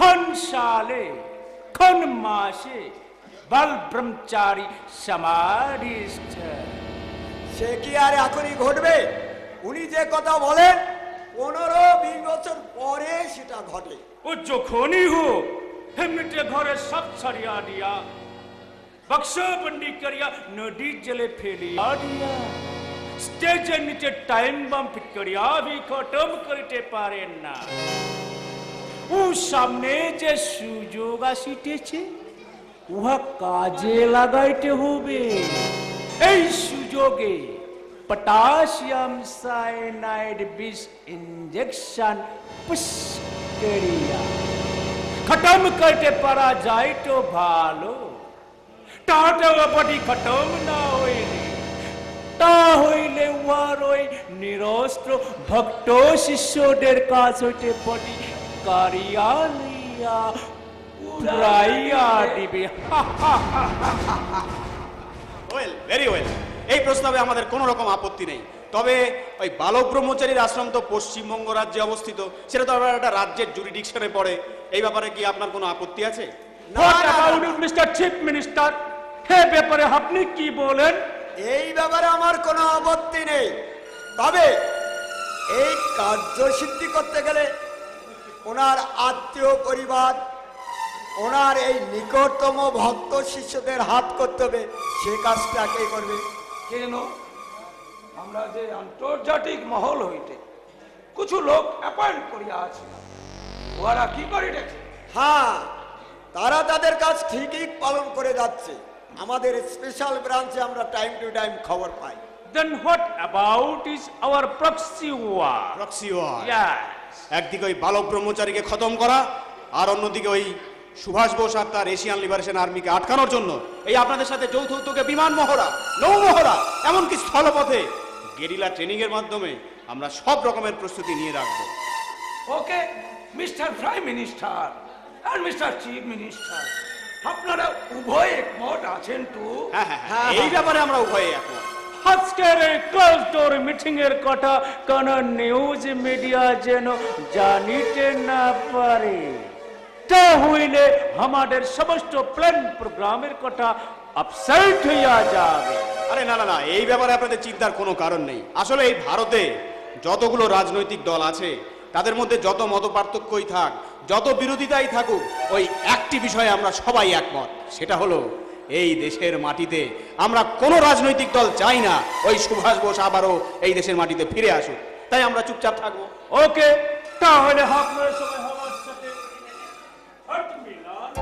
S8: কোন সালে কোন মাসে বাল ব্রহ্মচারী সমাধিস্থ।
S9: সে কি আর এখনই ঘটবে? উনি যে কথা বলেন 15-20 বছর পরে সেটা ঘটে।
S8: ও যখনই হোক হেমনিতে ঘরে সব ছাড়িয়া দিয়া, বক্সবন্দি করিয়া নদী জলে ফেলিয়া দিয়া, স্টেজের নিচে টাইম বাম ফিট করিয়া ভি খতম করিতে পারেন না। ও সামনে যে সুযোগ আসিতেছে উহা কাজে লাগাইতে হবে। এই সুযোগে পটাশিয়াম সাইনাইড বিষ ইঞ্জেকশন পুশ করিয়া খতম করতে পারা যায় তো ভালো। টাটাবাটি খতম না হইলে তা হইলে উহার ওই নিরস্ত্র ভক্ত শিষ্যদের কাছ হইতে বটি কারিয়া লইয়া উড়াইয়া দিবে।
S1: Well, very well. এই প্রস্তাবে আমাদের কোনো রকম আপত্তি নেই। তবে ওই বালক ব্রহ্মচারীর আশ্রম তো পশ্চিমবঙ্গ রাজ্যে অবস্থিত, সেটা তো আবার একটা রাজ্যের জুরিডিকশনে পড়ে। এই ব্যাপারে কি আপনার কোনো আপত্তি আছে?
S8: What about it, Mr. Chief Minister? হে ব্যাপারে আপনি কি বলেন?
S9: এই ব্যাপারে আমার কোনো আপত্তি নেই, তবে এই কার্যসিদ্ধি করতে গেলে ওনার আত্মীয় পরিবার, ওনার এই নিকটতম ভক্ত শিষ্যদের হাত করতে হবে। সে কাজটা কে করবে?
S7: কেন আমরা যে আন্তর্জাতিক মহল হইতে কিছু লোক অ্যাপয়েন্ট করিয়া আছি, ওরা কি করে দেখে?
S9: হ্যাঁ, তারা তাদের কাজ ঠিকই পালন করে যাচ্ছে। আমাদের স্পেশাল ব্রাঞ্চে আমরা টাইম টু টাইম খবর পাই।
S8: Then what about is our proxy war?
S1: Proxy war.
S8: Yes.
S1: একদিকে ওই বালক ব্রহ্মচারীকে খতম করা, আর অন্যদিকে ওই সুভাষ বোস আর তার এশিয়ান লিবারেশন আর্মিকে আটকানোর জন্য এই আপনাদের সাথে যৌথ উদ্যোগে বিমান মহড়া, নৌ মহড়া, এমনকি স্থলপথে গেরিলা ট্রেনিং এর মাধ্যমে আমরা সব রকমের প্রস্তুতি নিয়ে রাখবো।
S7: ওকে মিস্টার প্রাইম মিনিস্টার আর মিস্টার চিফ মিনিস্টার, আপনারা উভয় একমত আছেন তো?
S1: হ্যাঁ হ্যাঁ হ্যাঁ, এই ব্যাপারে আমরা উভয়ে একমত।
S8: আজকের এই ক্লোজ ডোর মিটিং এর কথা কোন নিউজ মিডিয়া যেন জানিতে না পারে, তা হইলে আমাদের সমস্ত প্ল্যান প্রোগ্রামের কথা আপসাইড হইয়া যাবে।
S1: আরে না না না, এই ব্যাপারে আপনাদের চিন্তার কোনো কারণ নেই। আসলে এই ভারতে যতগুলো রাজনৈতিক দল আছে তাদের মধ্যে যত মত পার্থক্যই থাক, যত বিরোধিতাই থাকুক, ওই একটি বিষয়ে আমরা সবাই একমত। সেটা হলো এই দেশের মাটিতে আমরা কোনো রাজনৈতিক দল চাই না ওই সুভাষ বোস আবারও এই দেশের মাটিতে ফিরে আসুক। তাই আমরা চুপচাপ থাকবো।
S8: ওকে, তাহলে আপনারা সবাই আমার সাথে হাত মিলান।